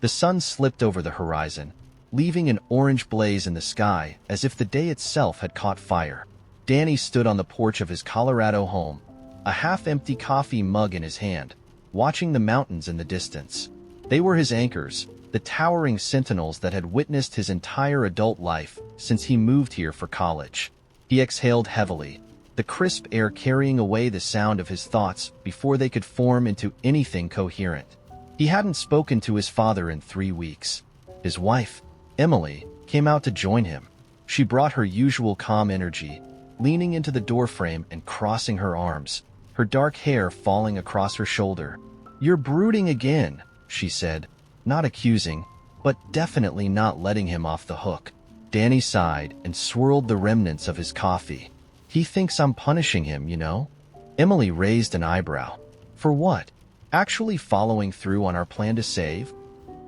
The sun slipped over the horizon, leaving an orange blaze in the sky as if the day itself had caught fire. Danny stood on the porch of his Colorado home, a half-empty coffee mug in his hand, watching the mountains in the distance. They were his anchors, the towering sentinels that had witnessed his entire adult life since he moved here for college. He exhaled heavily, the crisp air carrying away the sound of his thoughts before they could form into anything coherent. He hadn't spoken to his father in 3 weeks. His wife, Emily, came out to join him. She brought her usual calm energy, leaning into the doorframe and crossing her arms, her dark hair falling across her shoulder. "You're brooding again," she said, not accusing, but definitely not letting him off the hook. Danny sighed and swirled the remnants of his coffee. "He thinks I'm punishing him, you know?" Emily raised an eyebrow. "For what? Actually following through on our plan to save?"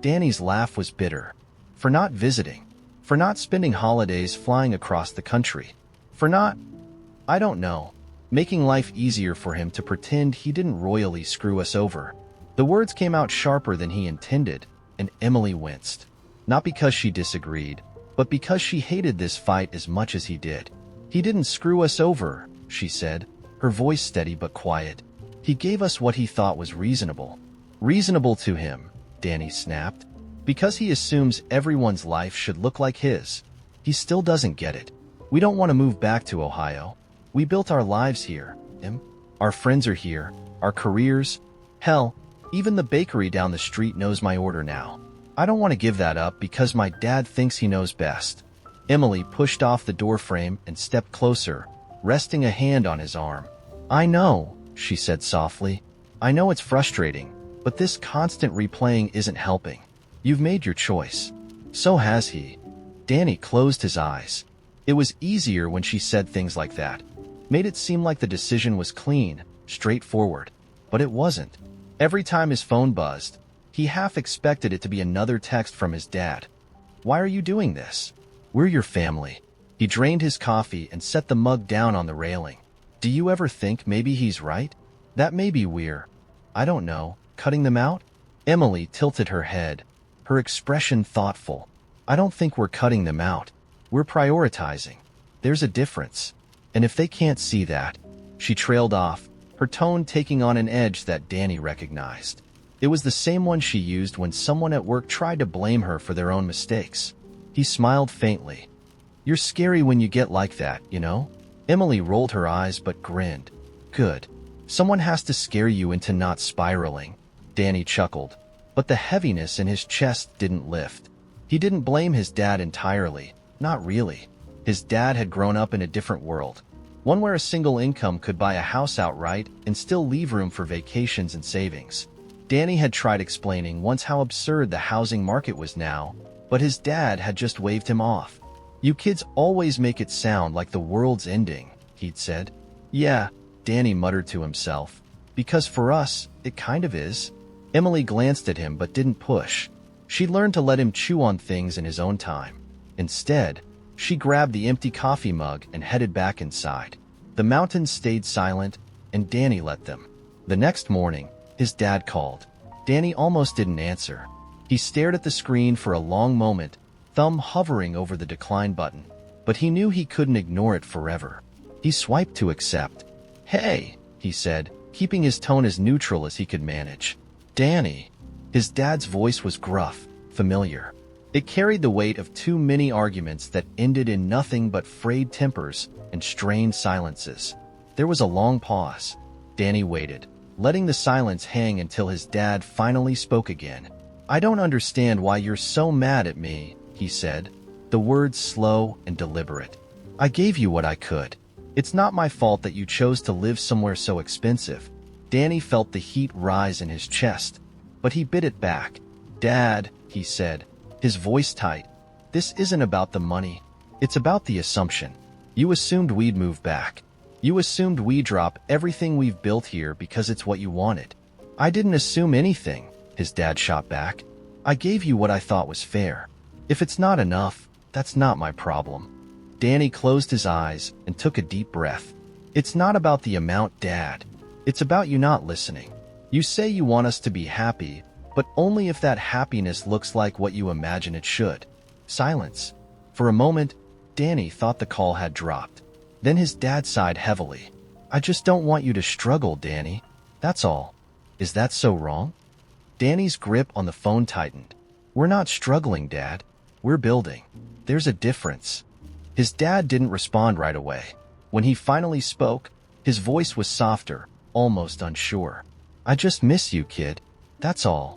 Danny's laugh was bitter. "For not visiting. For not spending holidays flying across the country. For not, I don't know, making life easier for him to pretend he didn't royally screw us over." The words came out sharper than he intended, and Emily winced. Not because she disagreed, but because she hated this fight as much as he did. "He didn't screw us over," she said, her voice steady but quiet. "He gave us what he thought was reasonable." "Reasonable to him," Danny snapped. "Because he assumes everyone's life should look like his. He still doesn't get it. We don't want to move back to Ohio. We built our lives here, Our friends are here, our careers. Hell, even the bakery down the street knows my order now. I don't want to give that up because my dad thinks he knows best." Emily pushed off the doorframe and stepped closer, resting a hand on his arm. "I know," she said softly. "I know it's frustrating, but this constant replaying isn't helping. You've made your choice. So has he." Danny closed his eyes. It was easier when she said things like that. Made it seem like the decision was clean, straightforward. But it wasn't. Every time his phone buzzed, he half expected it to be another text from his dad. "Why are you doing this? We're your family." He drained his coffee and set the mug down on the railing. "Do you ever think maybe he's right? That maybe we're, I don't know, cutting them out?" Emily tilted her head, her expression thoughtful. "I don't think we're cutting them out. We're prioritizing. There's a difference. And if they can't see that..." She trailed off, her tone taking on an edge that Danny recognized. It was the same one she used when someone at work tried to blame her for their own mistakes. He smiled faintly. "You're scary when you get like that, you know?" Emily rolled her eyes but grinned. "Good. Someone has to scare you into not spiraling." Danny chuckled, but the heaviness in his chest didn't lift. He didn't blame his dad entirely. Not really. His dad had grown up in a different world. One where a single income could buy a house outright and still leave room for vacations and savings. Danny had tried explaining once how absurd the housing market was now, but his dad had just waved him off. "You kids always make it sound like the world's ending," he'd said. "Yeah," Danny muttered to himself. "Because for us, it kind of is." Emily glanced at him but didn't push. She learned to let him chew on things in his own time. Instead, she grabbed the empty coffee mug and headed back inside. The mountains stayed silent, and Danny let them. The next morning, his dad called. Danny almost didn't answer. He stared at the screen for a long moment, thumb hovering over the decline button, but he knew he couldn't ignore it forever. He swiped to accept. "Hey," he said, keeping his tone as neutral as he could manage. "Danny." His dad's voice was gruff, familiar. It carried the weight of too many arguments that ended in nothing but frayed tempers and strained silences. There was a long pause. Danny waited, letting the silence hang until his dad finally spoke again. "I don't understand why you're so mad at me," he said, the words slow and deliberate. "I gave you what I could. It's not my fault that you chose to live somewhere so expensive." Danny felt the heat rise in his chest, but he bit it back. "Dad," he said, his voice tight, "this isn't about the money. It's about the assumption. You assumed we'd move back. You assumed we'd drop everything we've built here because it's what you wanted." "I didn't assume anything," his dad shot back. "I gave you what I thought was fair. If it's not enough, that's not my problem." Danny closed his eyes and took a deep breath. "It's not about the amount, Dad. It's about you not listening. You say you want us to be happy, but only if that happiness looks like what you imagine it should. Silence. For a moment, Danny thought the call had dropped. Then his dad sighed heavily. I just don't want you to struggle, Danny. That's all. Is that so wrong? Danny's grip on the phone tightened. We're not struggling, Dad. We're building. There's a difference. His dad didn't respond right away. When he finally spoke, his voice was softer, almost unsure. I just miss you, kid. That's all.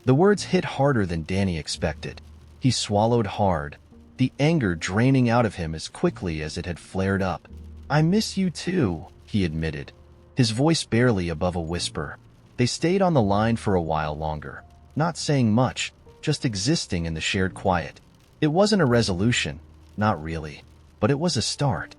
The words hit harder than Danny expected. He swallowed hard, the anger draining out of him as quickly as it had flared up. I miss you too, he admitted, his voice barely above a whisper. They stayed on the line for a while longer, not saying much, just existing in the shared quiet. It wasn't a resolution, not really, but it was a start.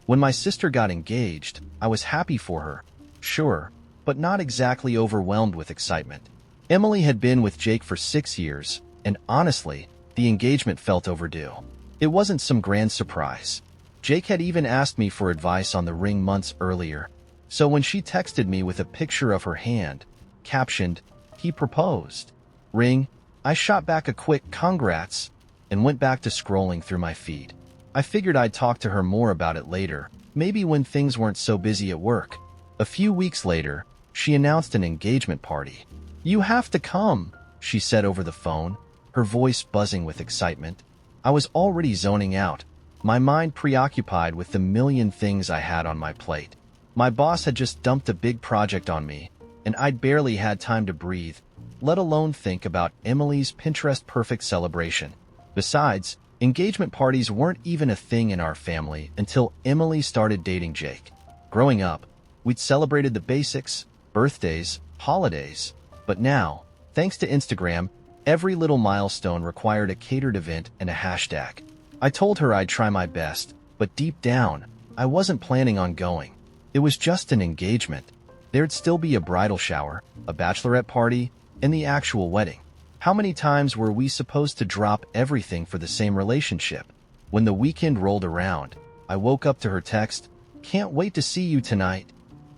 When my sister got engaged, I was happy for her, sure, but not exactly overwhelmed with excitement. Emily had been with Jake for 6 years, and honestly, the engagement felt overdue. It wasn't some grand surprise. Jake had even asked me for advice on the ring months earlier, so when she texted me with a picture of her hand, captioned, "He proposed," ring, I shot back a quick "congrats" and went back to scrolling through my feed. I figured I'd talk to her more about it later, maybe when things weren't so busy at work. A few weeks later, she announced an engagement party. You have to come, she said over the phone, her voice buzzing with excitement. I was already zoning out, my mind preoccupied with the million things I had on my plate. My boss had just dumped a big project on me, and I'd barely had time to breathe, let alone think about Emily's Pinterest-perfect celebration. Besides, engagement parties weren't even a thing in our family until Emily started dating Jake. Growing up, we'd celebrated the basics, birthdays, holidays, but now, thanks to Instagram, every little milestone required a catered event and a hashtag. I told her I'd try my best, but deep down, I wasn't planning on going. It was just an engagement. There'd still be a bridal shower, a bachelorette party, and the actual wedding. How many times were we supposed to drop everything for the same relationship? When the weekend rolled around, I woke up to her text, "Can't wait to see you tonight."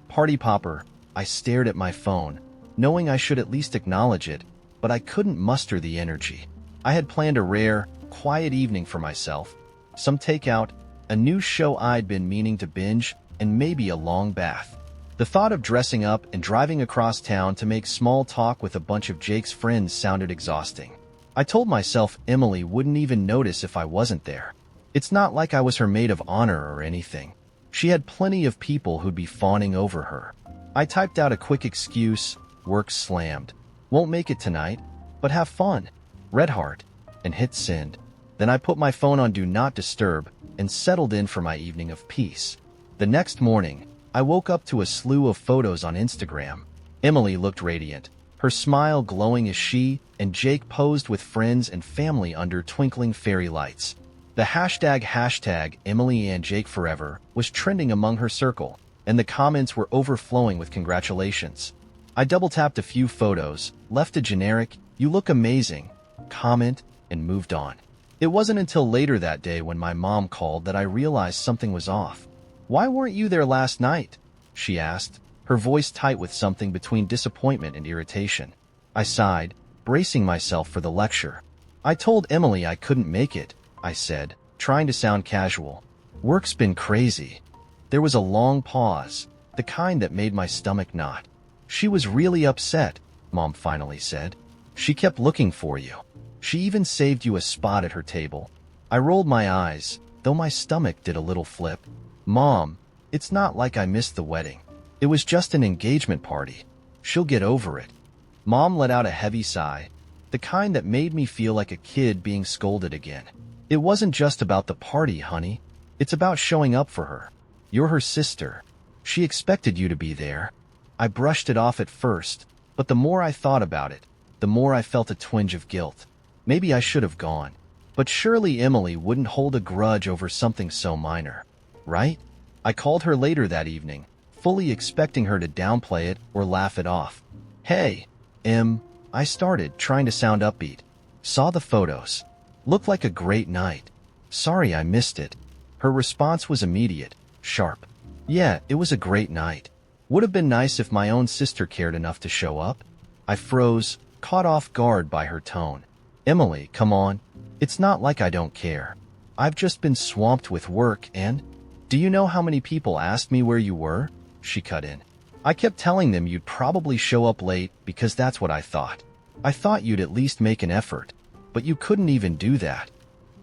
Party popper. I stared at my phone, knowing I should at least acknowledge it, but I couldn't muster the energy. I had planned a rare, quiet evening for myself, some takeout, a new show I'd been meaning to binge, and maybe a long bath. The thought of dressing up and driving across town to make small talk with a bunch of Jake's friends sounded exhausting. I told myself Emily wouldn't even notice if I wasn't there. It's not like I was her maid of honor or anything. She had plenty of people who'd be fawning over her. I typed out a quick excuse, work slammed. Won't make it tonight, but have fun. Red heart, and hit send. Then I put my phone on Do Not Disturb and settled in for my evening of peace. The next morning, I woke up to a slew of photos on Instagram. Emily looked radiant, her smile glowing as she and Jake posed with friends and family under twinkling fairy lights. The hashtag Emily and Jake Forever was trending among her circle, and the comments were overflowing with congratulations. I double-tapped a few photos, left a generic, "You look amazing," comment, and moved on. It wasn't until later that day when my mom called that I realized something was off. "Why weren't you there last night?" she asked, her voice tight with something between disappointment and irritation. I sighed, bracing myself for the lecture. "I told Emily I couldn't make it," I said, trying to sound casual. "Work's been crazy." There was a long pause, the kind that made my stomach knot. "She was really upset," Mom finally said. "She kept looking for you. She even saved you a spot at her table." I rolled my eyes, though my stomach did a little flip. "Mom, it's not like I missed the wedding. It was just an engagement party. She'll get over it." Mom let out a heavy sigh, the kind that made me feel like a kid being scolded again. "It wasn't just about the party, honey. It's about showing up for her. You're her sister. She expected you to be there." I brushed it off at first, but the more I thought about it, the more I felt a twinge of guilt. Maybe I should have gone. But surely Emily wouldn't hold a grudge over something so minor, right? I called her later that evening, fully expecting her to downplay it or laugh it off. "Hey, I started, trying to sound upbeat. Saw the photos. Looked like a great night. Sorry I missed it." Her response was immediate, sharp. "Yeah, it was a great night. Would have been nice if my own sister cared enough to show up." I froze, caught off guard by her tone. Emily, come on. It's not like I don't care. I've just been swamped with work and... Do you know how many people asked me where you were? She cut in. I kept telling them you'd probably show up late because that's what I thought. I thought you'd at least make an effort, but you couldn't even do that.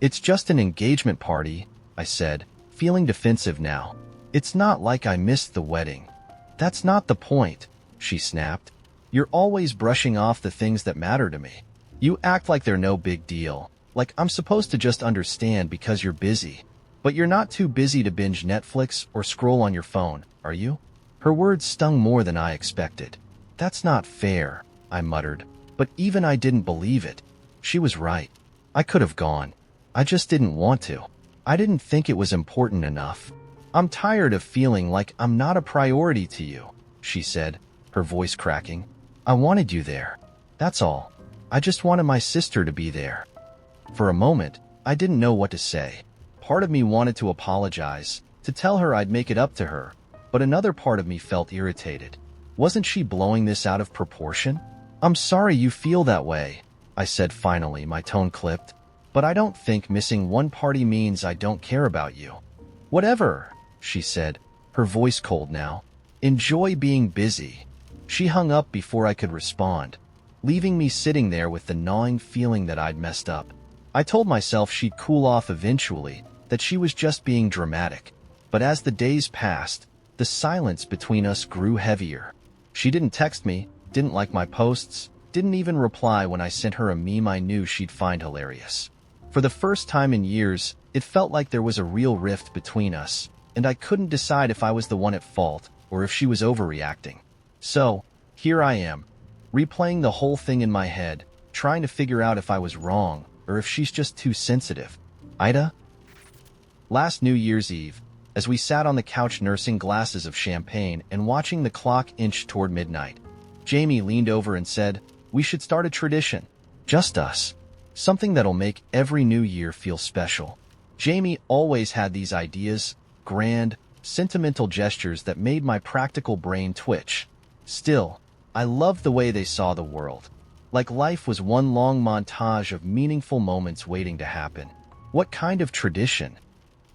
It's just an engagement party, I said, feeling defensive now. It's not like I missed the wedding. That's not the point, she snapped. You're always brushing off the things that matter to me. You act like they're no big deal, like I'm supposed to just understand because you're busy. But you're not too busy to binge Netflix or scroll on your phone, are you? Her words stung more than I expected. That's not fair, I muttered, but even I didn't believe it. She was right. I could have gone. I just didn't want to. I didn't think it was important enough. I'm tired of feeling like I'm not a priority to you, she said, her voice cracking. I wanted you there. That's all. I just wanted my sister to be there. For a moment, I didn't know what to say. Part of me wanted to apologize, to tell her I'd make it up to her, but another part of me felt irritated. Wasn't she blowing this out of proportion? I'm sorry you feel that way, I said finally, my tone clipped, but I don't think missing one party means I don't care about you. Whatever, she said, her voice cold now. Enjoy being busy. She hung up before I could respond, leaving me sitting there with the gnawing feeling that I'd messed up. I told myself she'd cool off eventually, that she was just being dramatic. But as the days passed, the silence between us grew heavier. She didn't text me, didn't like my posts, didn't even reply when I sent her a meme I knew she'd find hilarious. For the first time in years, it felt like there was a real rift between us, and I couldn't decide if I was the one at fault or if she was overreacting. So, here I am, replaying the whole thing in my head, trying to figure out if I was wrong or if she's just too sensitive. AITA? Last New Year's Eve, as we sat on the couch nursing glasses of champagne and watching the clock inch toward midnight, Jamie leaned over and said, "We should start a tradition. Just us. Something that'll make every new year feel special." Jamie always had these ideas, grand, sentimental gestures that made my practical brain twitch. Still, I loved the way they saw the world. Like life was one long montage of meaningful moments waiting to happen. What kind of tradition?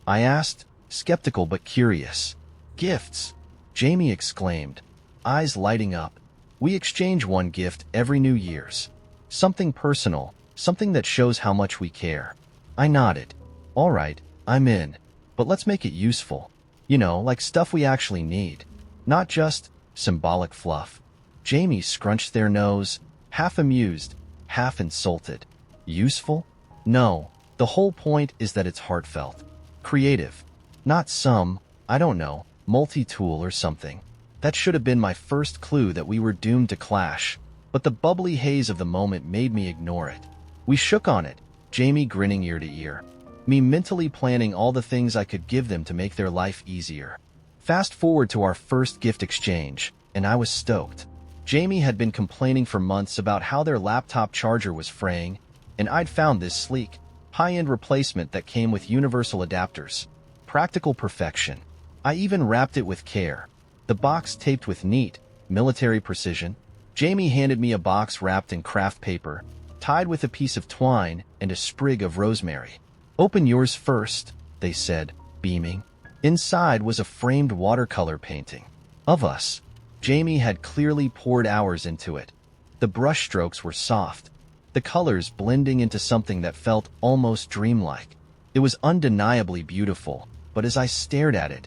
I asked, skeptical but curious. Gifts, Jamie exclaimed, eyes lighting up. We exchange one gift every New Year's. Something personal, something that shows how much we care. I nodded. All right, I'm in. But let's make it useful. You know, like stuff we actually need. Not just symbolic fluff. Jamie scrunched their nose, half amused, half insulted. Useful? No, the whole point is that it's heartfelt. Creative. Not some, I don't know, multi-tool or something. That should have been my first clue that we were doomed to clash, but the bubbly haze of the moment made me ignore it. We shook on it, Jamie grinning ear to ear, me mentally planning all the things I could give them to make their life easier. Fast forward to our first gift exchange, and I was stoked. Jamie had been complaining for months about how their laptop charger was fraying, and I'd found this sleek, high-end replacement that came with universal adapters. Practical perfection. I even wrapped it with care. The box taped with neat, military precision. Jamie handed me a box wrapped in craft paper, tied with a piece of twine and a sprig of rosemary. Open yours first, they said, beaming. Inside was a framed watercolor painting. Of us. Jamie had clearly poured hours into it. The brushstrokes were soft, the colors blending into something that felt almost dreamlike. It was undeniably beautiful, but as I stared at it,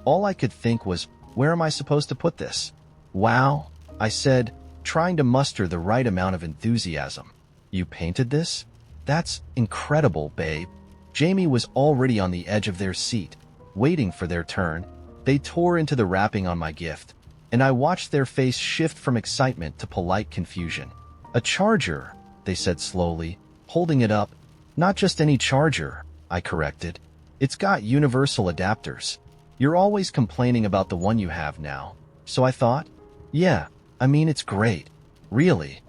all I could think was, where am I supposed to put this? Wow, I said, trying to muster the right amount of enthusiasm. You painted this? That's incredible, babe. Jamie was already on the edge of their seat, waiting for their turn. They tore into the wrapping on my gift, and I watched their face shift from excitement to polite confusion. A charger, they said slowly, holding it up. Not just any charger, I corrected. It's got universal adapters. You're always complaining about the one you have now. So I thought, yeah, I mean it's great. Really?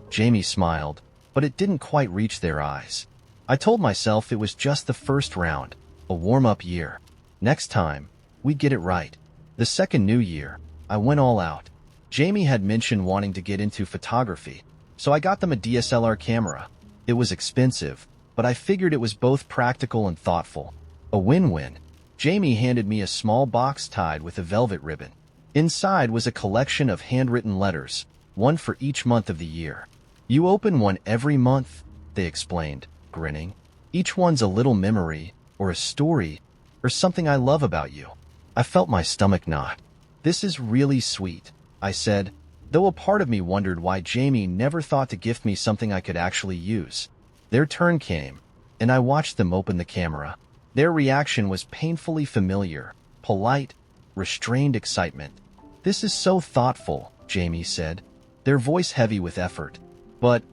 Jamie smiled, but it didn't quite reach their eyes. I told myself it was just the first round, a warm-up year. Next time, we'd get it right. The second New Year, I went all out. Jamie had mentioned wanting to get into photography, so I got them a DSLR camera. It was expensive, but I figured it was both practical and thoughtful. A win-win. Jamie handed me a small box tied with a velvet ribbon. Inside was a collection of handwritten letters, one for each month of the year. "You open one every month," they explained, grinning. "Each one's a little memory, or a story, or something I love about you." I felt my stomach knot. "This is really sweet," I said, though a part of me wondered why Jamie never thought to gift me something I could actually use. Their turn came, and I watched them open the camera. Their reaction was painfully familiar, polite, restrained excitement. "This is so thoughtful," Jamie said, their voice heavy with effort. "But,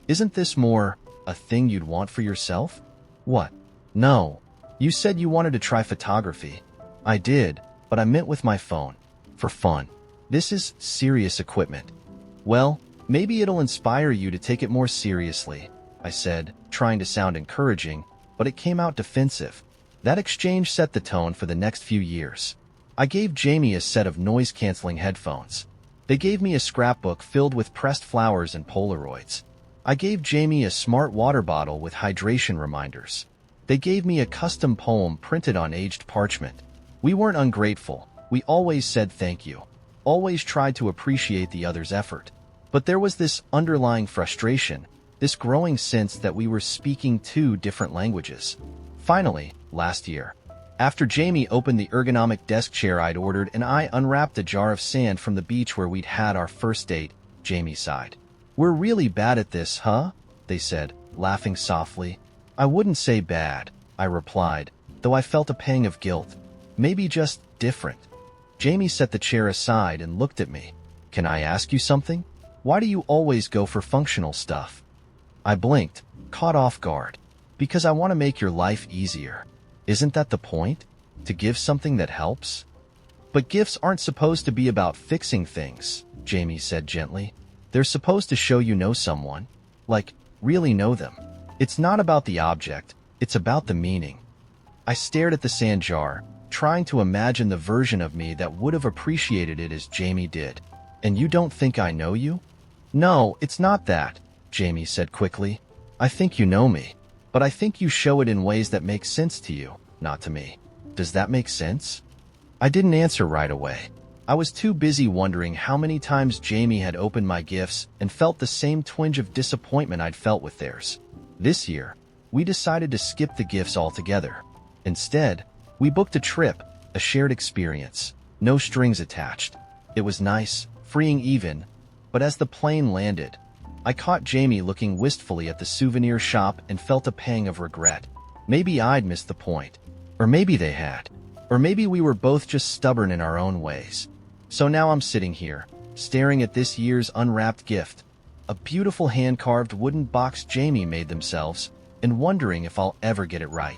isn't this more a thing you'd want for yourself?" "What?" "No. You said you wanted to try photography." "I did, but I meant with my phone. For fun. This is serious equipment." "Well, maybe it'll inspire you to take it more seriously," I said, trying to sound encouraging, but it came out defensive. That exchange set the tone for the next few years. I gave Jamie a set of noise-canceling headphones. They gave me a scrapbook filled with pressed flowers and Polaroids. I gave Jamie a smart water bottle with hydration reminders. They gave me a custom poem printed on aged parchment. We weren't ungrateful. We always said thank you. Always tried to appreciate the other's effort. But there was this underlying frustration, this growing sense that we were speaking two different languages. Finally, last year, after Jamie opened the ergonomic desk chair I'd ordered and I unwrapped a jar of sand from the beach where we'd had our first date, Jamie sighed. "We're really bad at this, huh?" they said, laughing softly. "I wouldn't say bad," I replied, though I felt a pang of guilt. "Maybe just different." Jamie set the chair aside and looked at me. "Can I ask you something? Why do you always go for functional stuff?" I blinked, caught off guard. "Because I want to make your life easier." "Isn't that the point? To give something that helps?" "But gifts aren't supposed to be about fixing things," Jamie said gently. "They're supposed to show you know someone. Like, really know them. It's not about the object, it's about the meaning." I stared at the sand jar, trying to imagine the version of me that would have appreciated it as Jamie did. "And you don't think I know you?" "No, it's not that," Jamie said quickly. "I think you know me, but I think you show it in ways that make sense to you, not to me. Does that make sense?" I didn't answer right away. I was too busy wondering how many times Jamie had opened my gifts and felt the same twinge of disappointment I'd felt with theirs. This year, we decided to skip the gifts altogether. Instead, we booked a trip, a shared experience, no strings attached. It was nice, freeing even, but as the plane landed, I caught Jamie looking wistfully at the souvenir shop and felt a pang of regret. Maybe I'd missed the point. Or maybe they had. Or maybe we were both just stubborn in our own ways. So now I'm sitting here, staring at this year's unwrapped gift, a beautiful hand-carved wooden box Jamie made themselves, and wondering if I'll ever get it right.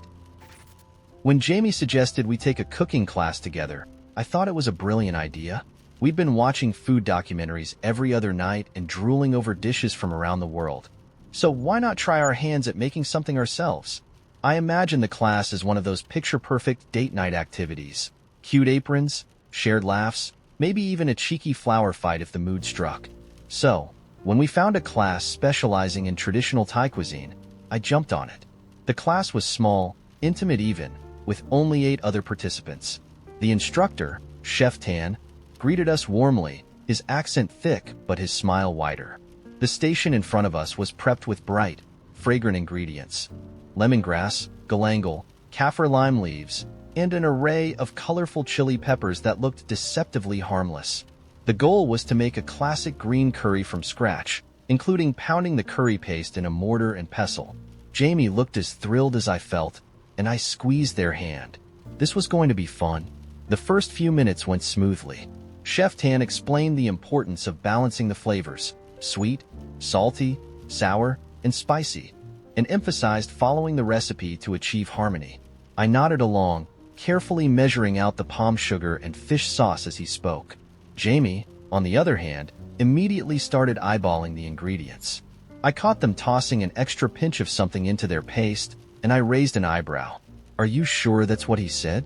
When Jamie suggested we take a cooking class together, I thought it was a brilliant idea. We'd been watching food documentaries every other night and drooling over dishes from around the world. So why not try our hands at making something ourselves? I imagined the class as one of those picture-perfect date night activities. Cute aprons, shared laughs, maybe even a cheeky flower fight if the mood struck. So, when we found a class specializing in traditional Thai cuisine, I jumped on it. The class was small, intimate even, with only 8 other participants. The instructor, Chef Tan, greeted us warmly, his accent thick but his smile wider. The station in front of us was prepped with bright, fragrant ingredients: lemongrass, galangal, kaffir lime leaves, and an array of colorful chili peppers that looked deceptively harmless. The goal was to make a classic green curry from scratch, including pounding the curry paste in a mortar and pestle. Jamie looked as thrilled as I felt, and I squeezed their hand. This was going to be fun. The first few minutes went smoothly. Chef Tan explained the importance of balancing the flavors: sweet, salty, sour, and spicy, and emphasized following the recipe to achieve harmony. I nodded along, carefully measuring out the palm sugar and fish sauce as he spoke. Jamie, on the other hand, immediately started eyeballing the ingredients. I caught them tossing an extra pinch of something into their paste, and I raised an eyebrow. "Are you sure that's what he said?"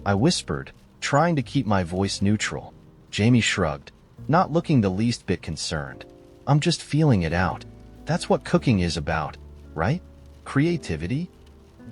I whispered, trying to keep my voice neutral. Jamie shrugged. not looking the least bit concerned. I'm just feeling it out. That's what cooking is about, right? Creativity?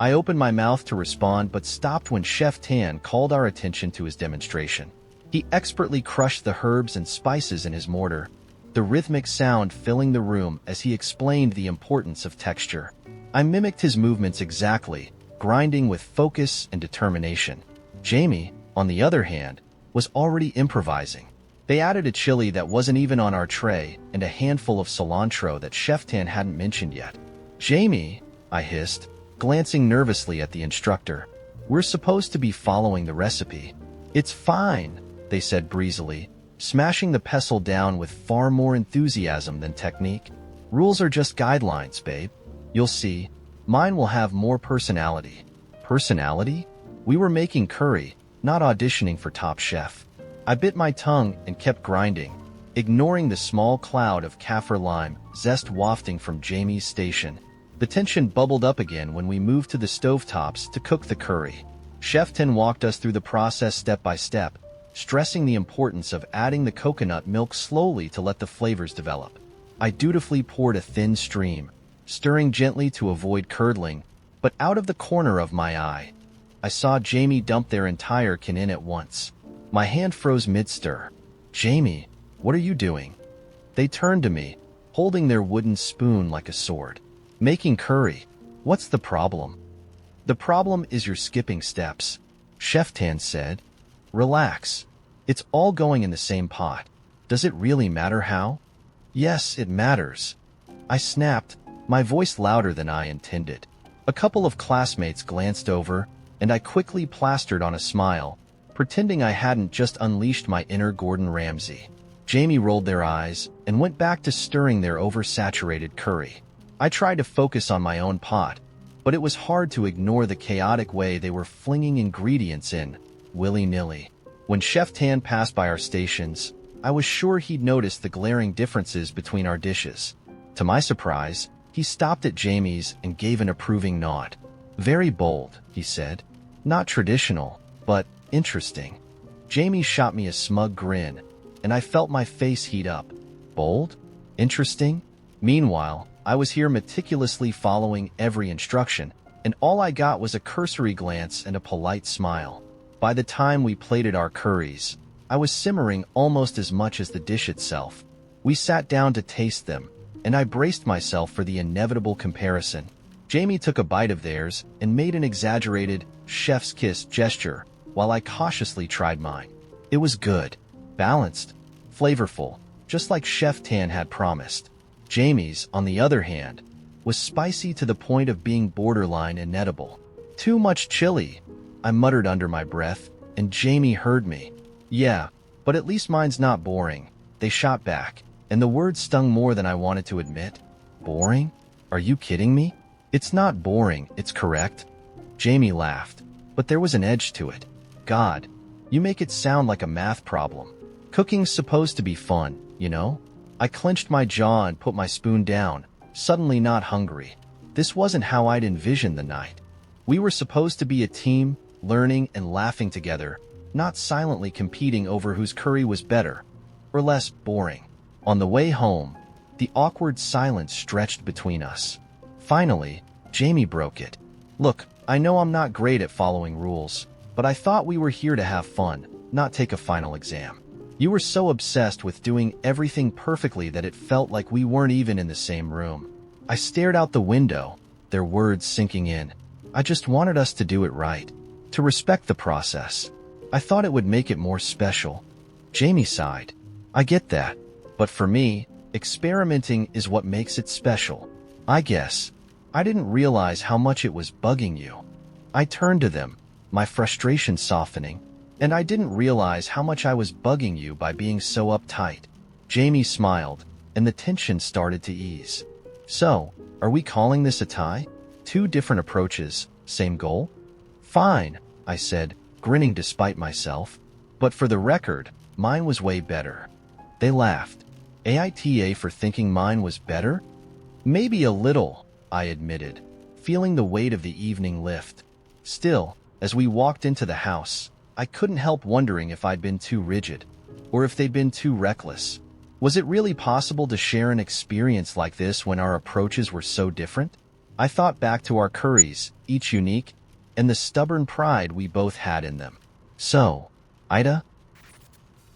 I opened my mouth to respond but stopped when Chef Tan called our attention to his demonstration. He expertly crushed the herbs and spices in his mortar, the rhythmic sound filling the room as he explained the importance of texture. I mimicked his movements exactly, grinding with focus and determination. Jamie, on the other hand, was already improvising. They added a chili that wasn't even on our tray and a handful of cilantro that Chef Tan hadn't mentioned yet. "Jamie," I hissed, glancing nervously at the instructor. "We're supposed to be following the recipe." "It's fine," they said breezily, smashing the pestle down with far more enthusiasm than technique. "Rules are just guidelines, babe. You'll see. Mine will have more personality." Personality? We were making curry, not auditioning for Top Chef. I bit my tongue and kept grinding, ignoring the small cloud of kaffir lime zest wafting from Jamie's station. The tension bubbled up again when we moved to the stovetops to cook the curry. Chef Tan walked us through the process step by step, stressing the importance of adding the coconut milk slowly to let the flavors develop. I dutifully poured a thin stream, stirring gently to avoid curdling, but out of the corner of my eye, I saw Jamie dump their entire can in at once. My hand froze mid-stir. "Jamie, what are you doing?" They turned to me, holding their wooden spoon like a sword. "Making curry. What's the problem?" "The problem is you're skipping steps," Chef Tan said. "Relax. It's all going in the same pot. Does it really matter how?" "Yes, it matters," I snapped, my voice louder than I intended. A couple of classmates glanced over, and I quickly plastered on a smile, pretending I hadn't just unleashed my inner Gordon Ramsay. Jamie rolled their eyes and went back to stirring their oversaturated curry. I tried to focus on my own pot, but it was hard to ignore the chaotic way they were flinging ingredients in, willy-nilly. When Chef Tan passed by our stations, I was sure he'd noticed the glaring differences between our dishes. To my surprise, he stopped at Jamie's and gave an approving nod. "Very bold," he said. "Not traditional, but interesting." Jamie shot me a smug grin, and I felt my face heat up. Bold? Interesting? Meanwhile, I was here meticulously following every instruction, and all I got was a cursory glance and a polite smile. By the time we plated our curries, I was simmering almost as much as the dish itself. We sat down to taste them, and I braced myself for the inevitable comparison. Jamie took a bite of theirs and made an exaggerated chef's kiss gesture, while I cautiously tried mine. It was good, balanced, flavorful, just like Chef Tan had promised. Jamie's, on the other hand, was spicy to the point of being borderline inedible. "Too much chili," I muttered under my breath, and Jamie heard me. "Yeah, but at least mine's not boring," they shot back, and the words stung more than I wanted to admit. "Boring? Are you kidding me? It's not boring, it's correct." Jamie laughed, but there was an edge to it. "God, you make it sound like a math problem. Cooking's supposed to be fun, you know?" I clenched my jaw and put my spoon down, suddenly not hungry. This wasn't how I'd envisioned the night. We were supposed to be a team, learning and laughing together, not silently competing over whose curry was better or less boring. On the way home, the awkward silence stretched between us. Finally, Jamie broke it. "Look, I know I'm not great at following rules, but I thought we were here to have fun, not take a final exam. You were so obsessed with doing everything perfectly that it felt like we weren't even in the same room." I stared out the window, their words sinking in. "I just wanted us to do it right, to respect the process. I thought it would make it more special." Jamie sighed. "I get that, but for me, experimenting is what makes it special. I guess. I didn't realize how much it was bugging you." I turned to them, my frustration softening. "And I didn't realize how much I was bugging you by being so uptight." Jamie smiled, and the tension started to ease. "So, are we calling this a tie? Two different approaches, same goal?" "Fine," I said, grinning despite myself. "But for the record, mine was way better." They laughed. AITA for thinking mine was better? "Maybe a little," I admitted, feeling the weight of the evening lift. Still, as we walked into the house, I couldn't help wondering if I'd been too rigid. or if they'd been too reckless. Was it really possible to share an experience like this when our approaches were so different? I thought back to our curries, each unique, and the stubborn pride we both had in them. So, AITA?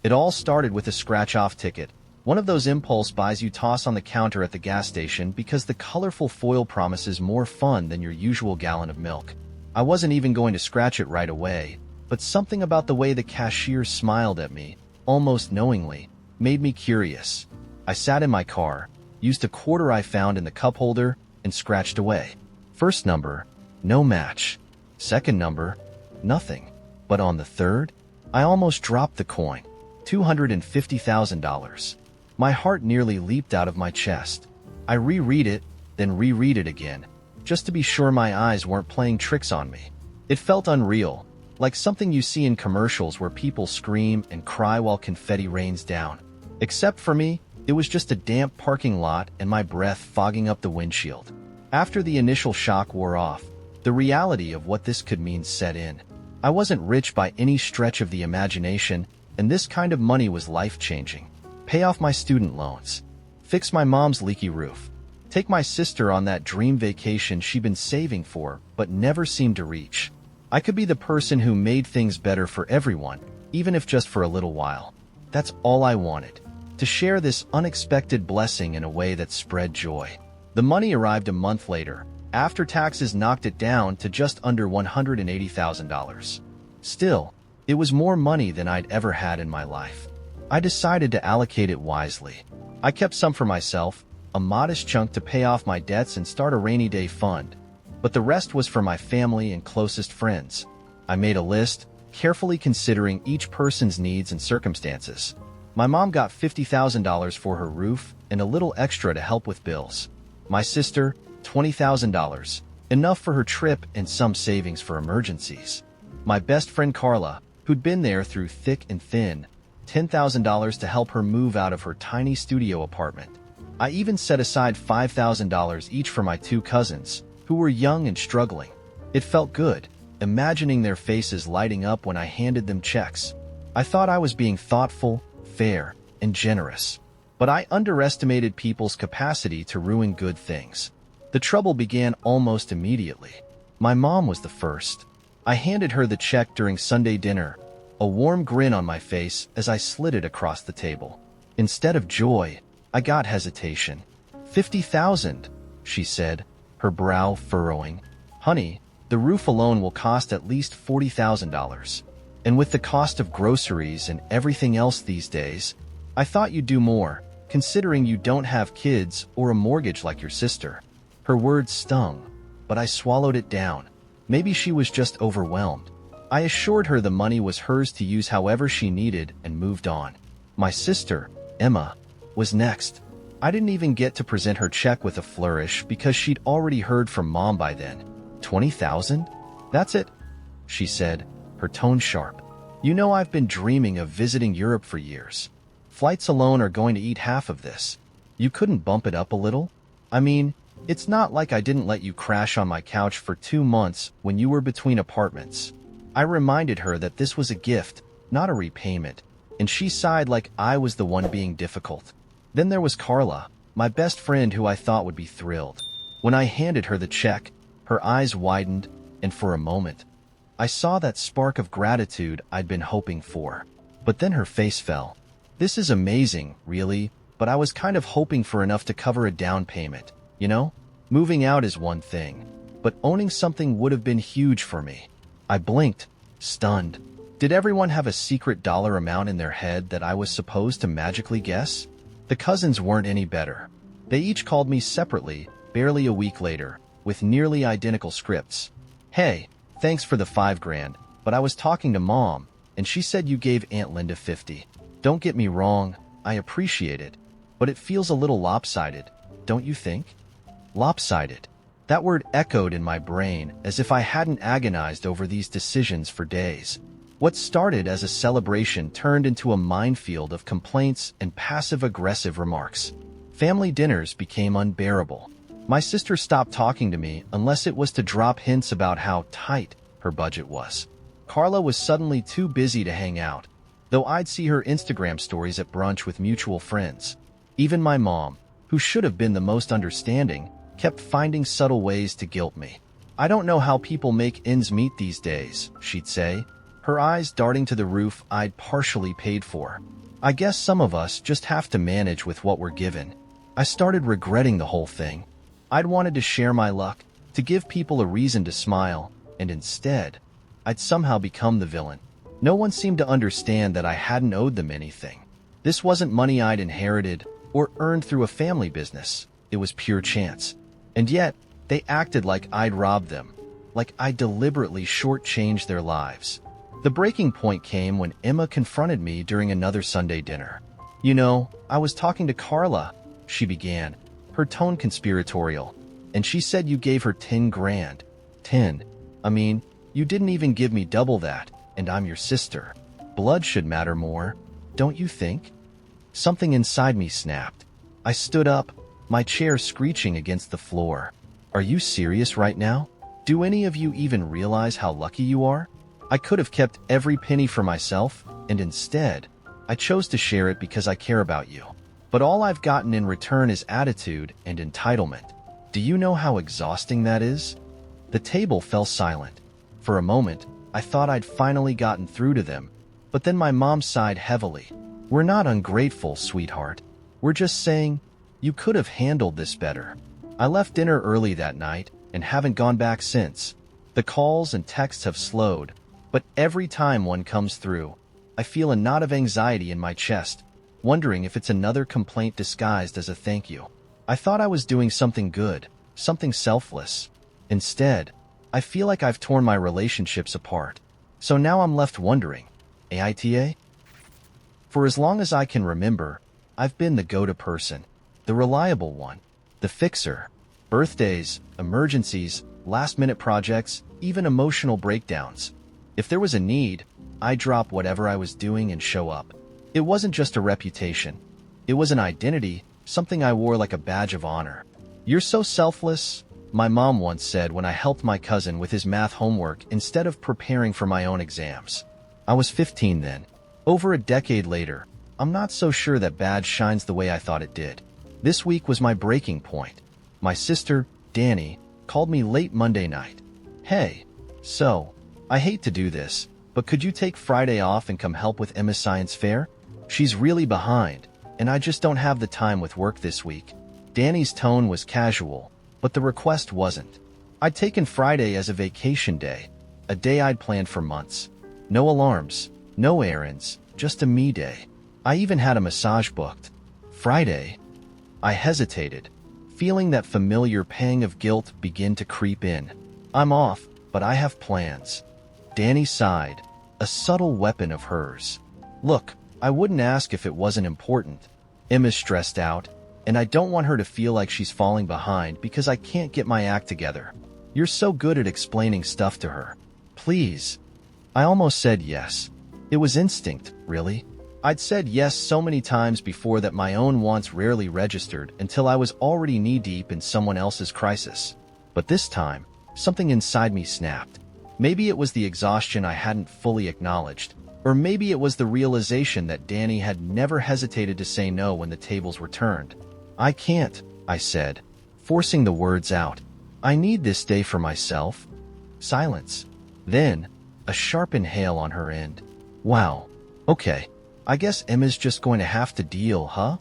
It all started with a scratch-off ticket, one of those impulse buys you toss on the counter at the gas station because the colorful foil promises more fun than your usual gallon of milk. I wasn't even going to scratch it right away, but something about the way the cashier smiled at me, almost knowingly, made me curious. I sat in my car, used a quarter I found in the cup holder, and scratched away. First number, no match. Second number, nothing. But on the third, I almost dropped the coin. $250,000. My heart nearly leaped out of my chest. I reread it, then reread it again, just to be sure my eyes weren't playing tricks on me. It felt unreal, like something you see in commercials where people scream and cry while confetti rains down. Except for me, it was just a damp parking lot and my breath fogging up the windshield. After the initial shock wore off, the reality of what this could mean set in. I wasn't rich by any stretch of the imagination, and this kind of money was life-changing. Pay off my student loans. Fix my mom's leaky roof. Take my sister on that dream vacation she'd been saving for, but never seemed to reach. I could be the person who made things better for everyone, even if just for a little while. That's all I wanted. To share this unexpected blessing in a way that spread joy. The money arrived a month later, after taxes knocked it down to just under $180,000. Still, it was more money than I'd ever had in my life. I decided to allocate it wisely. I kept some for myself, a modest chunk to pay off my debts and start a rainy day fund, but the rest was for my family and closest friends. I made a list, carefully considering each person's needs and circumstances. My mom got $50,000 for her roof and a little extra to help with bills. My sister, $20,000, enough for her trip and some savings for emergencies. My best friend Carla, who'd been there through thick and thin, $10,000 to help her move out of her tiny studio apartment. I even set aside $5,000 each for my two cousins, who were young and struggling. It felt good, imagining their faces lighting up when I handed them checks. I thought I was being thoughtful, fair, and generous. But I underestimated people's capacity to ruin good things. The trouble began almost immediately. My mom was the first. I handed her the check during Sunday dinner, a warm grin on my face as I slid it across the table. Instead of joy, I got hesitation. $50,000, she said, her brow furrowing. Honey, the roof alone will cost at least $40,000. And with the cost of groceries and everything else these days, I thought you'd do more, considering you don't have kids or a mortgage like your sister. Her words stung, but I swallowed it down. Maybe she was just overwhelmed. I assured her the money was hers to use however she needed and moved on. My sister, Emma, was next. I didn't even get to present her check with a flourish because she'd already heard from Mom by then. $20,000? That's it, she said, her tone sharp. You know I've been dreaming of visiting Europe for years. Flights alone are going to eat half of this. You couldn't bump it up a little? I mean, it's not like I didn't let you crash on my couch for 2 months when you were between apartments. I reminded her that this was a gift, not a repayment, and she sighed like I was the one being difficult. Then there was Carla, my best friend who I thought would be thrilled. When I handed her the check, her eyes widened, and for a moment, I saw that spark of gratitude I'd been hoping for. But then her face fell. This is amazing, really, but I was kind of hoping for enough to cover a down payment, you know? Moving out is one thing, but owning something would have been huge for me. I blinked, stunned. Did everyone have a secret dollar amount in their head that I was supposed to magically guess? The cousins weren't any better. They each called me separately, barely a week later, with nearly identical scripts. Hey, thanks for the $5,000, but I was talking to Mom, and she said you gave Aunt Linda $50,000. Don't get me wrong, I appreciate it, but it feels a little lopsided, don't you think? Lopsided. That word echoed in my brain as if I hadn't agonized over these decisions for days. What started as a celebration turned into a minefield of complaints and passive-aggressive remarks. Family dinners became unbearable. My sister stopped talking to me unless it was to drop hints about how tight her budget was. Carla was suddenly too busy to hang out. though I'd see her Instagram stories at brunch with mutual friends. Even my mom, who should have been the most understanding, kept finding subtle ways to guilt me. "I don't know how people make ends meet these days," she'd say, her eyes darting to the roof I'd partially paid for. "I guess some of us just have to manage with what we're given." I started regretting the whole thing. I'd wanted to share my luck, to give people a reason to smile, and instead, I'd somehow become the villain. No one seemed to understand that I hadn't owed them anything. This wasn't money I'd inherited or earned through a family business. It was pure chance. And yet, they acted like I'd robbed them, like I deliberately shortchanged their lives. The breaking point came when Emma confronted me during another Sunday dinner. "You know, I was talking to Carla," she began, her tone conspiratorial, "and she said you gave her 10 grand. 10. I mean, you didn't even give me double that, and I'm your sister. Blood should matter more, don't you think?" Something inside me snapped. I stood up, my chair screeching against the floor. "Are you serious right now? Do any of you even realize how lucky you are? I could have kept every penny for myself, and instead, I chose to share it because I care about you. But all I've gotten in return is attitude and entitlement. Do you know how exhausting that is?" The table fell silent. For a moment, I thought I'd finally gotten through to them, but then my mom sighed heavily. "We're not ungrateful, sweetheart. We're just saying, you could have handled this better." I left dinner early that night and haven't gone back since. The calls and texts have slowed, but every time one comes through, I feel a knot of anxiety in my chest, wondering if it's another complaint disguised as a thank you. I thought I was doing something good, something selfless. Instead, I feel like I've torn my relationships apart. So now I'm left wondering, AITA? For as long as I can remember, I've been the go-to person, the reliable one, the fixer. Birthdays, emergencies, last-minute projects, even emotional breakdowns. If there was a need, I'd drop whatever I was doing and show up. It wasn't just a reputation. It was an identity, something I wore like a badge of honor. "You're so selfless," my mom once said when I helped my cousin with his math homework instead of preparing for my own exams. I was 15 then. Over a decade later, I'm not so sure that badge shines the way I thought it did. This week was my breaking point. My sister, Danny, called me late Monday night. "Hey, so, I hate to do this, but could you take Friday off and come help with Emma's science fair? She's really behind, and I just don't have the time with work this week." Danny's tone was casual, but the request wasn't. I'd taken Friday as a vacation day, a day I'd planned for months. No alarms, no errands, just a me day. I even had a massage booked. Friday? I hesitated, feeling that familiar pang of guilt begin to creep in. "I'm off, but I have plans." Danny sighed, a subtle weapon of hers. "Look, I wouldn't ask if it wasn't important. Emma's stressed out, and I don't want her to feel like she's falling behind because I can't get my act together. You're so good at explaining stuff to her. Please." I almost said yes. It was instinct, really. I'd said yes so many times before that my own wants rarely registered until I was already knee-deep in someone else's crisis. But this time, something inside me snapped. Maybe it was the exhaustion I hadn't fully acknowledged, or maybe it was the realization that Danny had never hesitated to say no when the tables were turned. "I can't," I said, forcing the words out. "I need this day for myself." Silence. Then, a sharp inhale on her end. "Wow. Okay. I guess Emma's just going to have to deal, huh?"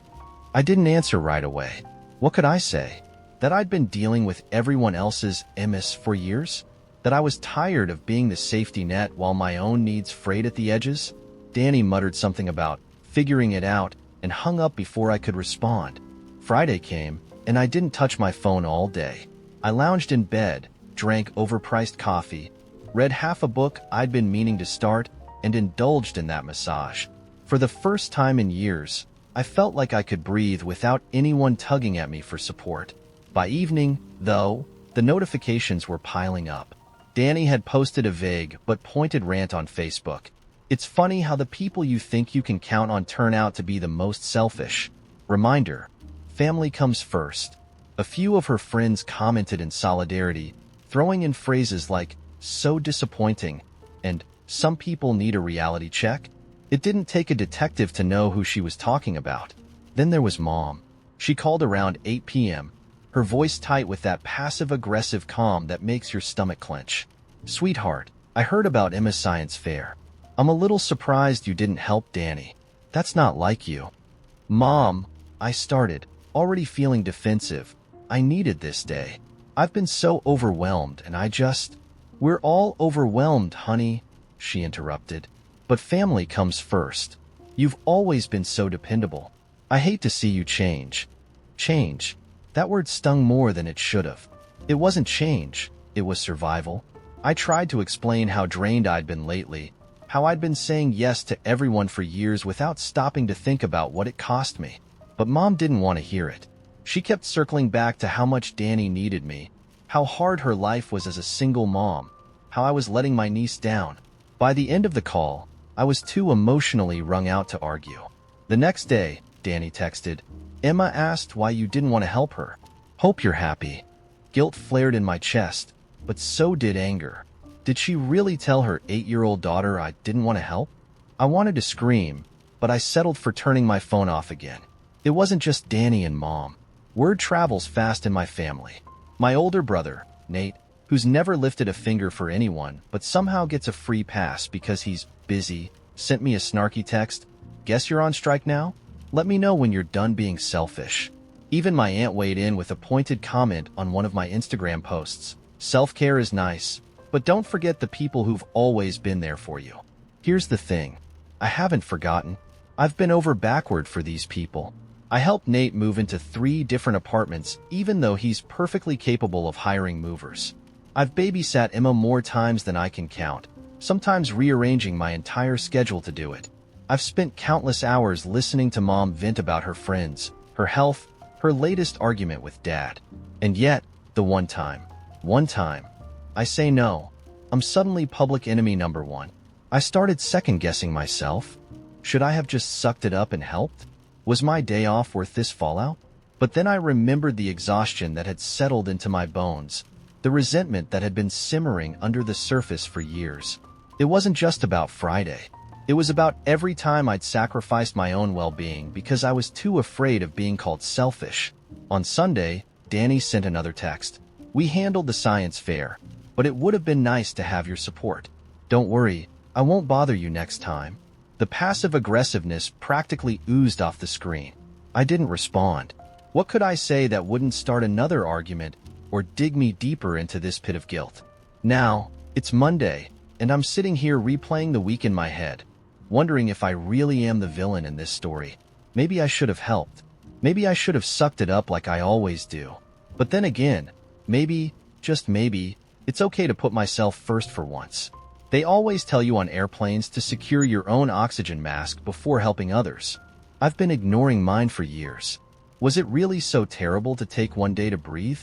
I didn't answer right away. What could I say? That I'd been dealing with everyone else's MS for years? That I was tired of being the safety net while my own needs frayed at the edges? Danny muttered something about figuring it out and hung up before I could respond. Friday came, and I didn't touch my phone all day. I lounged in bed, drank overpriced coffee, read half a book I'd been meaning to start, and indulged in that massage. For the first time in years, I felt like I could breathe without anyone tugging at me for support. By evening, though, the notifications were piling up. Danny had posted a vague but pointed rant on Facebook. It's funny how the people you think you can count on turn out to be the most selfish. Reminder, family comes first. A few of her friends commented in solidarity, throwing in phrases like, "so disappointing," and "some people need a reality check." It didn't take a detective to know who she was talking about. Then there was Mom. She called around 8 p.m., her voice tight with that passive-aggressive calm that makes your stomach clench. "Sweetheart, I heard about Emma's science fair. I'm a little surprised you didn't help Danny. That's not like you." "Mom," I started, already feeling defensive. "I needed this day. I've been so overwhelmed and "We're all overwhelmed, honey," she interrupted. "But family comes first. You've always been so dependable. I hate to see you change." Change. That word stung more than it should have. It wasn't change, it was survival. I tried to explain how drained I'd been lately, how I'd been saying yes to everyone for years without stopping to think about what it cost me. But Mom didn't want to hear it. She kept circling back to how much Danny needed me, how hard her life was as a single mom, how I was letting my niece down. By the end of the call, I was too emotionally wrung out to argue. The next day, Danny texted, "Emma asked why you didn't want to help her. Hope you're happy." Guilt flared in my chest, but so did anger. Did she really tell her 8-year-old daughter I didn't want to help? I wanted to scream, but I settled for turning my phone off again. It wasn't just Danny and Mom. Word travels fast in my family. My older brother, Nate, who's never lifted a finger for anyone but somehow gets a free pass because he's busy, sent me a snarky text, "Guess you're on strike now? Let me know when you're done being selfish." Even my aunt weighed in with a pointed comment on one of my Instagram posts. "Self-care is nice, but don't forget the people who've always been there for you." Here's the thing. I haven't forgotten. I've been over backward for these people. I helped Nate move into 3 different apartments, even though he's perfectly capable of hiring movers. I've babysat Emma more times than I can count, sometimes rearranging my entire schedule to do it. I've spent countless hours listening to Mom vent about her friends, her health, her latest argument with Dad. And yet, the one time, I say no, I'm suddenly public enemy number 1. I started second-guessing myself. Should I have just sucked it up and helped? Was my day off worth this fallout? But then I remembered the exhaustion that had settled into my bones, the resentment that had been simmering under the surface for years. It wasn't just about Friday. It was about every time I'd sacrificed my own well-being because I was too afraid of being called selfish. On Sunday, Danny sent another text. "We handled the science fair, but it would have been nice to have your support. Don't worry, I won't bother you next time." The passive aggressiveness practically oozed off the screen. I didn't respond. What could I say that wouldn't start another argument or dig me deeper into this pit of guilt? Now, it's Monday, and I'm sitting here replaying the week in my head, wondering if I really am the villain in this story. Maybe I should have helped. Maybe I should have sucked it up like I always do. But then again, maybe, just maybe, it's okay to put myself first for once. They always tell you on airplanes to secure your own oxygen mask before helping others. I've been ignoring mine for years. Was it really so terrible to take one day to breathe?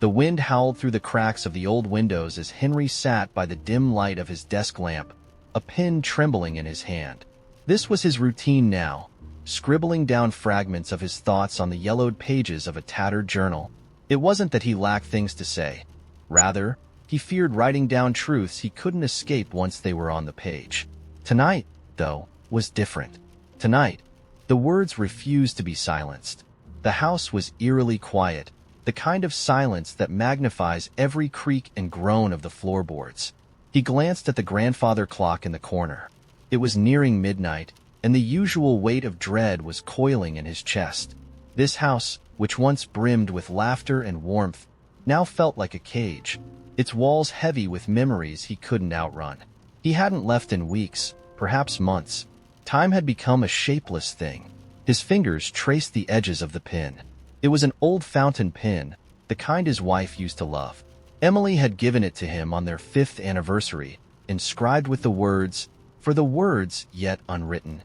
The wind howled through the cracks of the old windows as Henry sat by the dim light of his desk lamp, a pen trembling in his hand. This was his routine now, scribbling down fragments of his thoughts on the yellowed pages of a tattered journal. It wasn't that he lacked things to say. Rather, he feared writing down truths he couldn't escape once they were on the page. Tonight, though, was different. Tonight, the words refused to be silenced. The house was eerily quiet, the kind of silence that magnifies every creak and groan of the floorboards. He glanced at the grandfather clock in the corner. It was nearing midnight, and the usual weight of dread was coiling in his chest. This house, which once brimmed with laughter and warmth, now felt like a cage, its walls heavy with memories he couldn't outrun. He hadn't left in weeks, perhaps months. Time had become a shapeless thing. His fingers traced the edges of the pen. It was an old fountain pen, the kind his wife used to love. Emily had given it to him on their 5th anniversary, inscribed with the words, "For the words yet unwritten."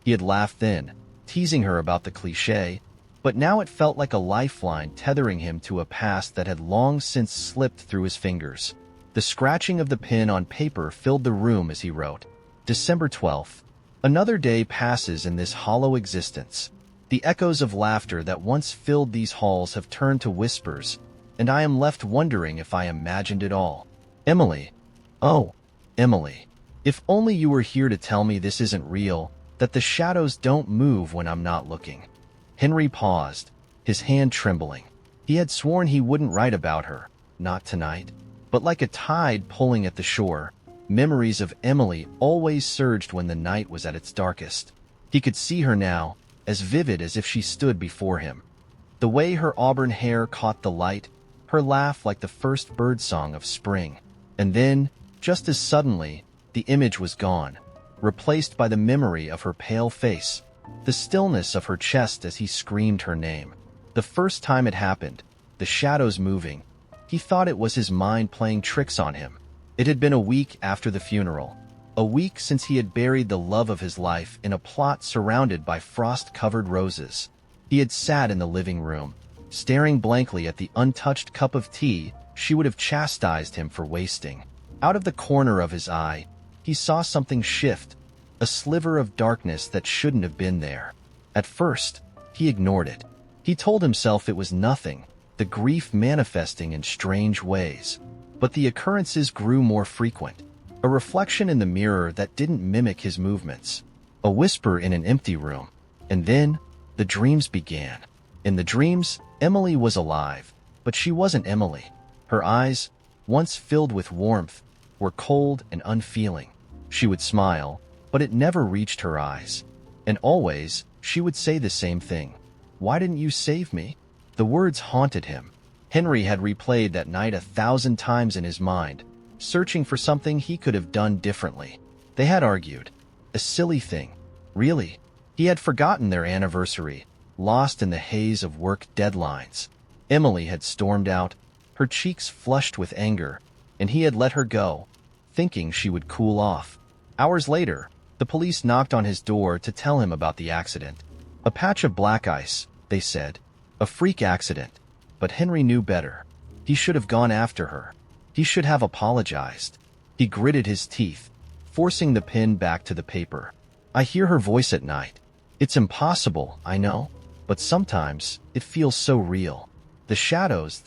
He had laughed then, teasing her about the cliché, but now it felt like a lifeline tethering him to a past that had long since slipped through his fingers. The scratching of the pen on paper filled the room as he wrote, December 12th. Another day passes in this hollow existence. The echoes of laughter that once filled these halls have turned to whispers, and I am left wondering if I imagined it all. Emily. Oh, Emily. If only you were here to tell me this isn't real, that the shadows don't move when I'm not looking. Henry paused, his hand trembling. He had sworn he wouldn't write about her, not tonight. But like a tide pulling at the shore, memories of Emily always surged when the night was at its darkest. He could see her now, as vivid as if she stood before him. The way her auburn hair caught the light, her laugh like the first birdsong of spring. And then, just as suddenly, the image was gone, replaced by the memory of her pale face, the stillness of her chest as he screamed her name. The first time it happened, the shadows moving, he thought it was his mind playing tricks on him. It had been a week after the funeral, a week since he had buried the love of his life in a plot surrounded by frost-covered roses. He had sat in the living room, staring blankly at the untouched cup of tea she would have chastised him for wasting. Out of the corner of his eye, he saw something shift, a sliver of darkness that shouldn't have been there. At first, he ignored it. He told himself it was nothing, the grief manifesting in strange ways. But the occurrences grew more frequent. A reflection in the mirror that didn't mimic his movements. A whisper in an empty room. And then, the dreams began. In the dreams, Emily was alive, but she wasn't Emily. Her eyes, once filled with warmth, were cold and unfeeling. She would smile, but it never reached her eyes. And always, she would say the same thing. "Why didn't you save me?" The words haunted him. Henry had replayed that night 1,000 times in his mind, searching for something he could have done differently. They had argued. A silly thing. Really. He had forgotten their anniversary, lost in the haze of work deadlines. Emily had stormed out, her cheeks flushed with anger, and he had let her go, thinking she would cool off. Hours later, the police knocked on his door to tell him about the accident. A patch of black ice, they said. A freak accident. But Henry knew better. He should have gone after her. He should have apologized. He gritted his teeth, forcing the pen back to the paper. "I hear her voice at night. It's impossible, I know, but sometimes it feels so real. The shadows,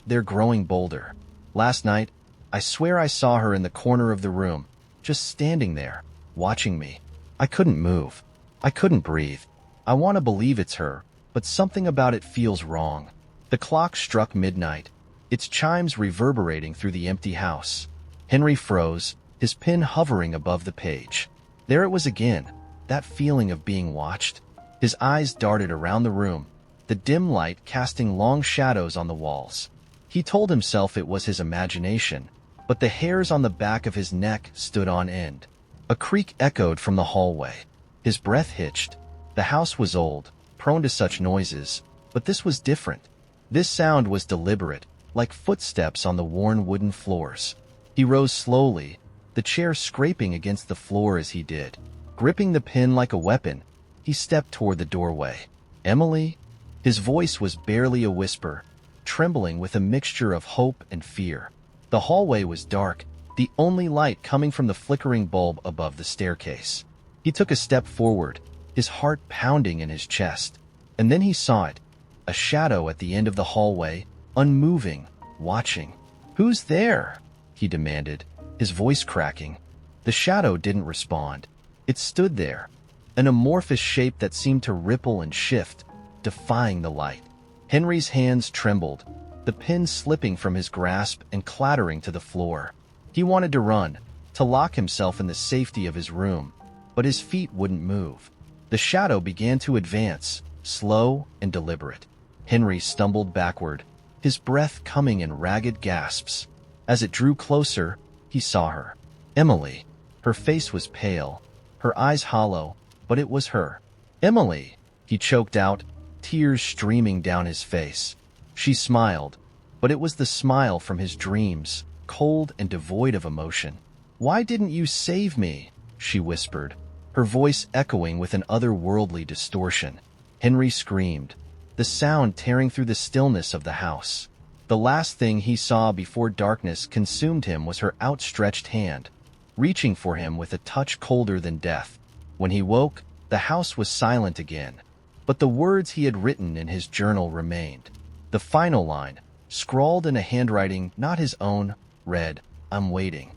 they're growing bolder. Last night, I swear I saw her in the corner of the room, just standing there, watching me. I couldn't move. I couldn't breathe. I want to believe it's her, but something about it feels wrong." The clock struck midnight, its chimes reverberating through the empty house. Henry froze, his pen hovering above the page. There it was again, that feeling of being watched. His eyes darted around the room, the dim light casting long shadows on the walls. He told himself it was his imagination, but the hairs on the back of his neck stood on end. A creak echoed from the hallway. His breath hitched. The house was old, prone to such noises, but this was different. This sound was deliberate, like footsteps on the worn wooden floors. He rose slowly, the chair scraping against the floor as he did. Gripping the pen like a weapon, he stepped toward the doorway. "Emily?" His voice was barely a whisper, trembling with a mixture of hope and fear. The hallway was dark, the only light coming from the flickering bulb above the staircase. He took a step forward, his heart pounding in his chest. And then he saw it, a shadow at the end of the hallway, unmoving, watching. "Who's there?" he demanded, his voice cracking. The shadow didn't respond. It stood there, an amorphous shape that seemed to ripple and shift, defying the light. Henry's hands trembled, the pen slipping from his grasp and clattering to the floor. He wanted to run, to lock himself in the safety of his room, but his feet wouldn't move. The shadow began to advance, slow and deliberate. Henry stumbled backward, his breath coming in ragged gasps. As it drew closer, he saw her. Emily. Her face was pale, her eyes hollow, but it was her. "Emily," he choked out, tears streaming down his face. She smiled, but it was the smile from his dreams, cold and devoid of emotion. "Why didn't you save me?" she whispered, her voice echoing with an otherworldly distortion. Henry screamed, the sound tearing through the stillness of the house. The last thing he saw before darkness consumed him was her outstretched hand, reaching for him with a touch colder than death. When he woke, the house was silent again, but the words he had written in his journal remained. The final line, scrawled in a handwriting not his own, read, "I'm waiting."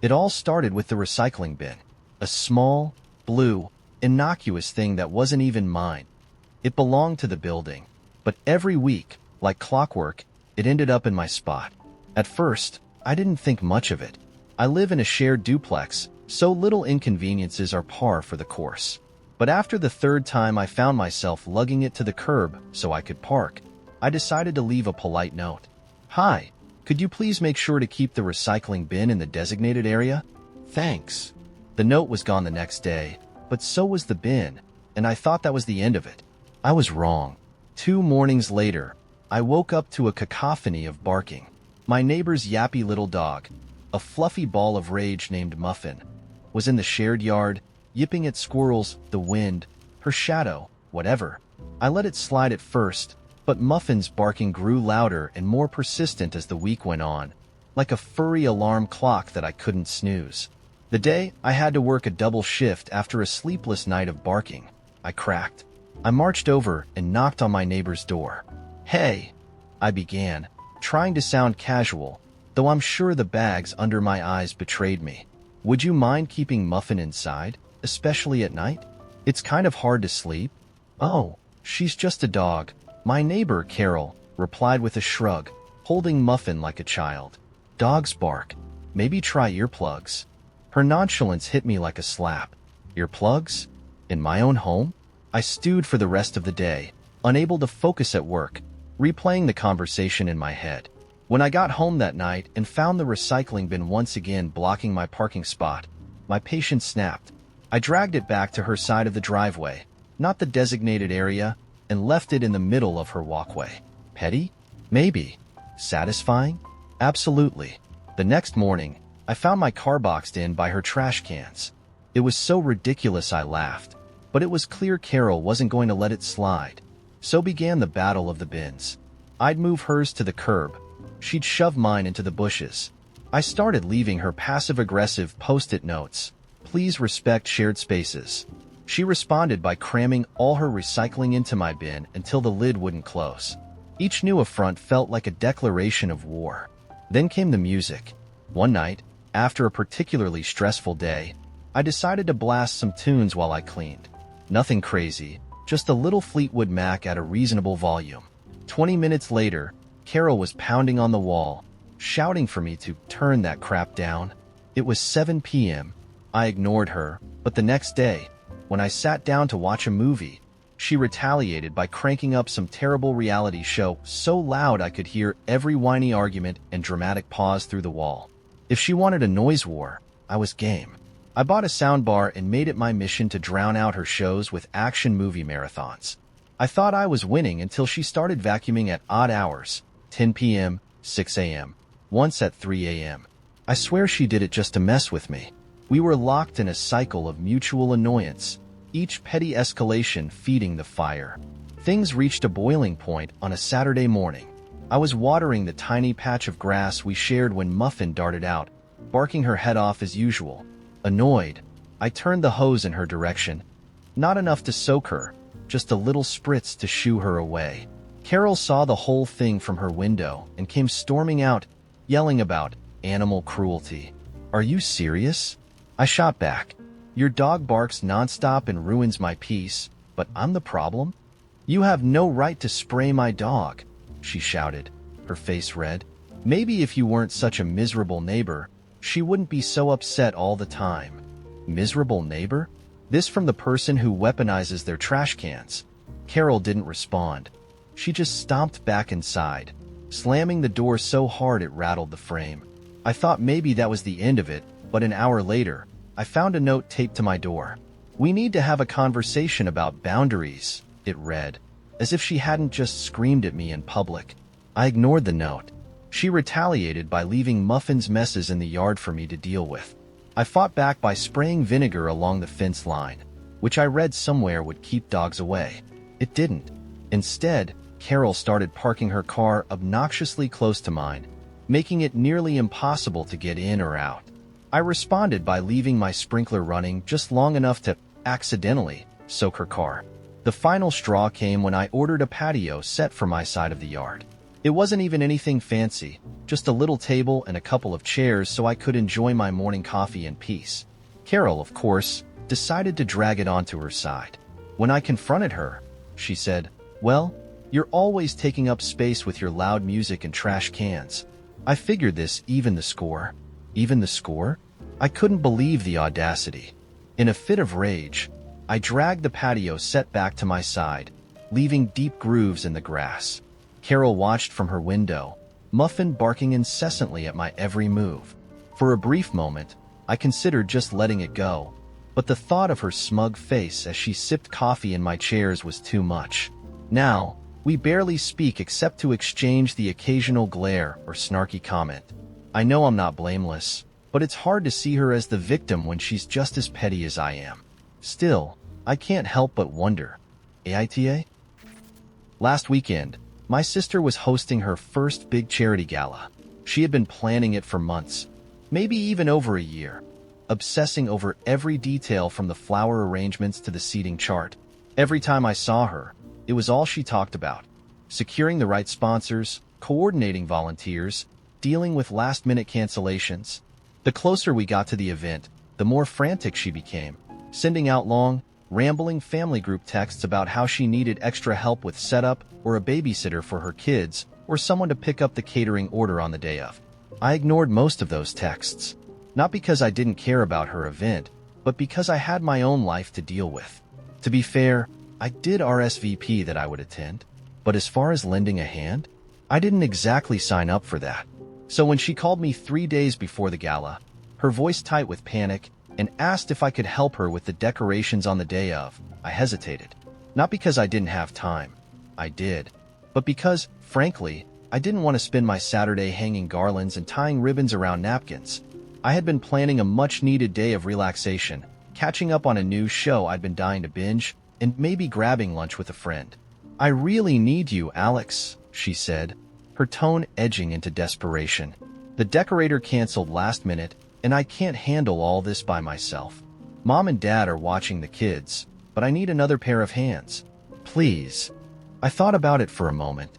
It all started with the recycling bin. A small, blue, innocuous thing that wasn't even mine. It belonged to the building. But every week, like clockwork, it ended up in my spot. At first, I didn't think much of it. I live in a shared duplex, so little inconveniences are par for the course. But after the third time I found myself lugging it to the curb so I could park, I decided to leave a polite note. "Hi, could you please make sure to keep the recycling bin in the designated area? Thanks." The note was gone the next day, but so was the bin, and I thought that was the end of it. I was wrong. 2 mornings later, I woke up to a cacophony of barking. My neighbor's yappy little dog, a fluffy ball of rage named Muffin, was in the shared yard, yipping at squirrels, the wind, her shadow, whatever. I let it slide at first, but Muffin's barking grew louder and more persistent as the week went on, like a furry alarm clock that I couldn't snooze. The day I had to work a double shift after a sleepless night of barking, I cracked. I marched over and knocked on my neighbor's door. "Hey," I began, trying to sound casual, though I'm sure the bags under my eyes betrayed me. "Would you mind keeping Muffin inside, especially at night? It's kind of hard to sleep." "Oh, she's just a dog," my neighbor, Carol, replied with a shrug, holding Muffin like a child. "Dogs bark. Maybe try earplugs." Her nonchalance hit me like a slap. Earplugs? In my own home? I stewed for the rest of the day, unable to focus at work, replaying the conversation in my head. When I got home that night and found the recycling bin once again blocking my parking spot, my patience snapped. I dragged it back to her side of the driveway, not the designated area, and left it in the middle of her walkway. Petty? Maybe. Satisfying? Absolutely. The next morning, I found my car boxed in by her trash cans. It was so ridiculous I laughed, but it was clear Carol wasn't going to let it slide. So began the battle of the bins. I'd move hers to the curb. She'd shove mine into the bushes. I started leaving her passive-aggressive post-it notes. "Please respect shared spaces." She responded by cramming all her recycling into my bin until the lid wouldn't close. Each new affront felt like a declaration of war. Then came the music. One night, after a particularly stressful day, I decided to blast some tunes while I cleaned. Nothing crazy, just a little Fleetwood Mac at a reasonable volume. 20 minutes later, Carol was pounding on the wall, shouting for me to turn that crap down. It was 7 p.m. I ignored her, but the next day, when I sat down to watch a movie, she retaliated by cranking up some terrible reality show so loud I could hear every whiny argument and dramatic pause through the wall. If she wanted a noise war, I was game. I bought a soundbar and made it my mission to drown out her shows with action movie marathons. I thought I was winning until she started vacuuming at odd hours, 10 p.m., 6 a.m., once at 3 a.m. I swear she did it just to mess with me. We were locked in a cycle of mutual annoyance, each petty escalation feeding the fire. Things reached a boiling point on a Saturday morning. I was watering the tiny patch of grass we shared when Muffin darted out, barking her head off as usual. Annoyed, I turned the hose in her direction. Not enough to soak her, just a little spritz to shoo her away. Carol saw the whole thing from her window and came storming out, yelling about animal cruelty. "Are you serious?" I shot back. "Your dog barks nonstop and ruins my peace, but I'm the problem? You have no right to spray my dog," she shouted, her face red. Maybe if you weren't such a miserable neighbor, she wouldn't be so upset all the time. Miserable neighbor? This from the person who weaponizes their trash cans. Carol didn't respond. She just stomped back inside, slamming the door so hard it rattled the frame. I thought maybe that was the end of it, but an hour later, I found a note taped to my door. "We need to have a conversation about boundaries," it read, as if she hadn't just screamed at me in public. I ignored the note. She retaliated by leaving Muffin's messes in the yard for me to deal with. I fought back by spraying vinegar along the fence line, which I read somewhere would keep dogs away. It didn't. Instead, Carol started parking her car obnoxiously close to mine, making it nearly impossible to get in or out. I responded by leaving my sprinkler running just long enough to, accidentally, soak her car. The final straw came when I ordered a patio set for my side of the yard. It wasn't even anything fancy, just a little table and a couple of chairs so I could enjoy my morning coffee in peace. Carol, of course, decided to drag it onto her side. When I confronted her, she said, "Well, you're always taking up space with your loud music and trash cans." I figured this, even the score. Even the score? I couldn't believe the audacity. In a fit of rage, I dragged the patio set back to my side, leaving deep grooves in the grass. Carol watched from her window, Muffin barking incessantly at my every move. For a brief moment, I considered just letting it go, but the thought of her smug face as she sipped coffee in my chairs was too much. Now, we barely speak except to exchange the occasional glare or snarky comment. I know I'm not blameless, but it's hard to see her as the victim when she's just as petty as I am. Still, I can't help but wonder. AITA? Last weekend, my sister was hosting her first big charity gala. She had been planning it for months, maybe even over a year, obsessing over every detail from the flower arrangements to the seating chart. Every time I saw her, it was all she talked about: securing the right sponsors, coordinating volunteers, dealing with last-minute cancellations. The closer we got to the event, the more frantic she became, sending out long, rambling family group texts about how she needed extra help with setup or a babysitter for her kids or someone to pick up the catering order on the day of. I ignored most of those texts, not because I didn't care about her event, but because I had my own life to deal with. To be fair, I did RSVP that I would attend, but as far as lending a hand, I didn't exactly sign up for that. So when she called me 3 days before the gala, her voice tight with panic, and asked if I could help her with the decorations on the day of, I hesitated. Not because I didn't have time. I did. But because, frankly, I didn't want to spend my Saturday hanging garlands and tying ribbons around napkins. I had been planning a much-needed day of relaxation, catching up on a new show I'd been dying to binge, and maybe grabbing lunch with a friend. "I really need you, Alex," she said, her tone edging into desperation. "The decorator canceled last minute, and I can't handle all this by myself. Mom and Dad are watching the kids, but I need another pair of hands. Please." I thought about it for a moment.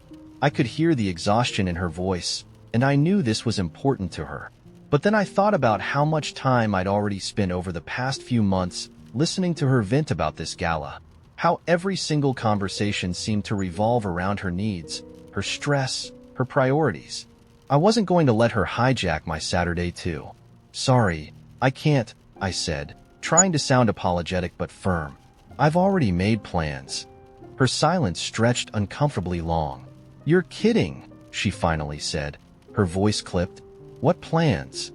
I could hear the exhaustion in her voice, and I knew this was important to her. But then I thought about how much time I'd already spent over the past few months listening to her vent about this gala. How every single conversation seemed to revolve around her needs, her stress, her priorities. I wasn't going to let her hijack my Saturday too. "Sorry, I can't," I said, trying to sound apologetic but firm. "I've already made plans." Her silence stretched uncomfortably long. "You're kidding," she finally said, her voice clipped. "What plans?"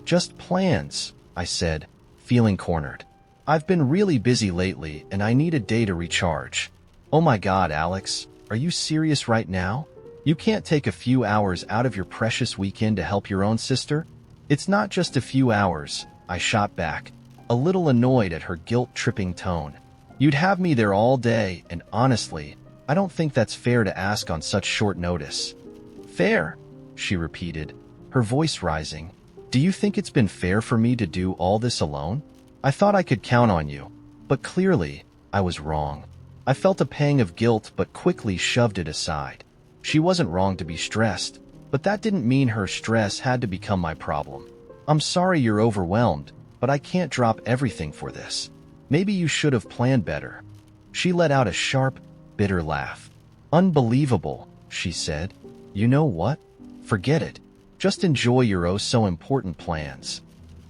"Just plans," I said, feeling cornered. "I've been really busy lately and I need a day to recharge." "Oh my God, Alex, are you serious right now? You can't take a few hours out of your precious weekend to help your own sister?" "It's not just a few hours," I shot back, a little annoyed at her guilt-tripping tone. "You'd have me there all day, and honestly, I don't think that's fair to ask on such short notice." "Fair?" she repeated, her voice rising. "Do you think it's been fair for me to do all this alone? I thought I could count on you, but clearly, I was wrong." I felt a pang of guilt but quickly shoved it aside. She wasn't wrong to be stressed, but that didn't mean her stress had to become my problem. "I'm sorry you're overwhelmed, but I can't drop everything for this. Maybe you should have planned better." She let out a sharp, bitter laugh. "Unbelievable," she said. "You know what? Forget it. Just enjoy your oh-so-important plans."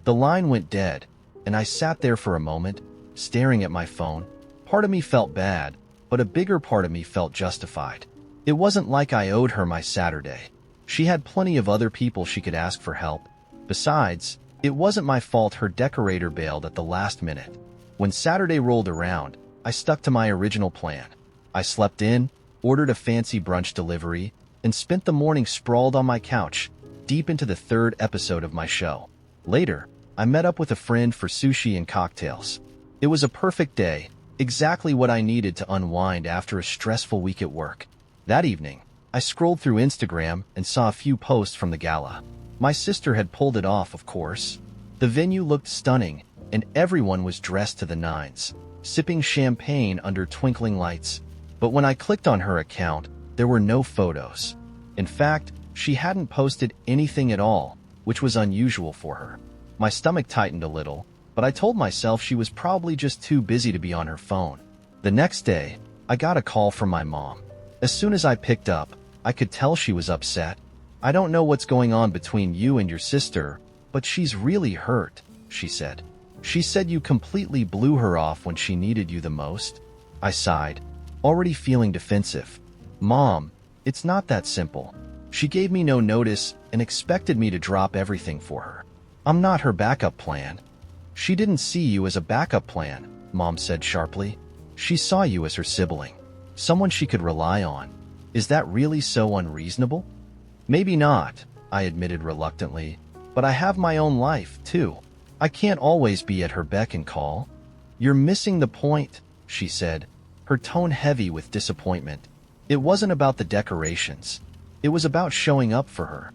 The line went dead, and I sat there for a moment, staring at my phone. Part of me felt bad, but a bigger part of me felt justified. It wasn't like I owed her my Saturday. She had plenty of other people she could ask for help. Besides, it wasn't my fault her decorator bailed at the last minute. When Saturday rolled around, I stuck to my original plan. I slept in, ordered a fancy brunch delivery, and spent the morning sprawled on my couch, deep into the 3rd episode of my show. Later, I met up with a friend for sushi and cocktails. It was a perfect day, exactly what I needed to unwind after a stressful week at work. That evening, I scrolled through Instagram and saw a few posts from the gala. My sister had pulled it off, of course. The venue looked stunning, and everyone was dressed to the nines, sipping champagne under twinkling lights. But when I clicked on her account, there were no photos. In fact, she hadn't posted anything at all, which was unusual for her. My stomach tightened a little, but I told myself she was probably just too busy to be on her phone. The next day, I got a call from my mom. As soon as I picked up, I could tell she was upset. "I don't know what's going on between you and your sister, but she's really hurt," she said. "She said you completely blew her off when she needed you the most." I sighed, already feeling defensive. "Mom, it's not that simple. She gave me no notice and expected me to drop everything for her. I'm not her backup plan." "She didn't see you as a backup plan," Mom said sharply. "She saw you as her sibling, someone she could rely on. Is that really so unreasonable?" "Maybe not," I admitted reluctantly, "but I have my own life, too. I can't always be at her beck and call." "You're missing the point," she said, her tone heavy with disappointment. "It wasn't about the decorations. It was about showing up for her."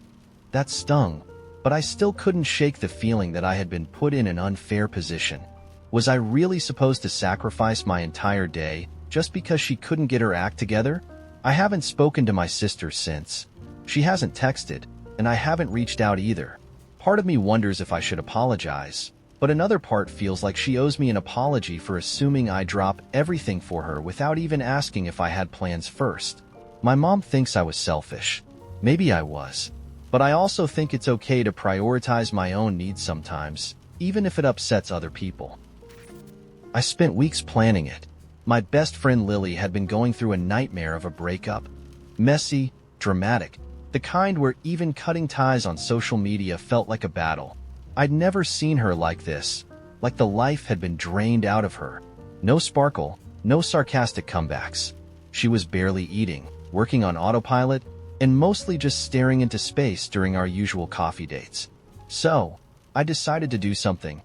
That stung, but I still couldn't shake the feeling that I had been put in an unfair position. Was I really supposed to sacrifice my entire day just because she couldn't get her act together? I haven't spoken to my sister since. She hasn't texted, and I haven't reached out either. Part of me wonders if I should apologize, but another part feels like she owes me an apology for assuming I drop everything for her without even asking if I had plans first. My mom thinks I was selfish. Maybe I was. But I also think it's okay to prioritize my own needs sometimes, even if it upsets other people. I spent weeks planning it. My best friend Lily had been going through a nightmare of a breakup. Messy, dramatic, the kind where even cutting ties on social media felt like a battle. I'd never seen her like this, like the life had been drained out of her. No sparkle, no sarcastic comebacks. She was barely eating, working on autopilot, and mostly just staring into space during our usual coffee dates. So, I decided to do something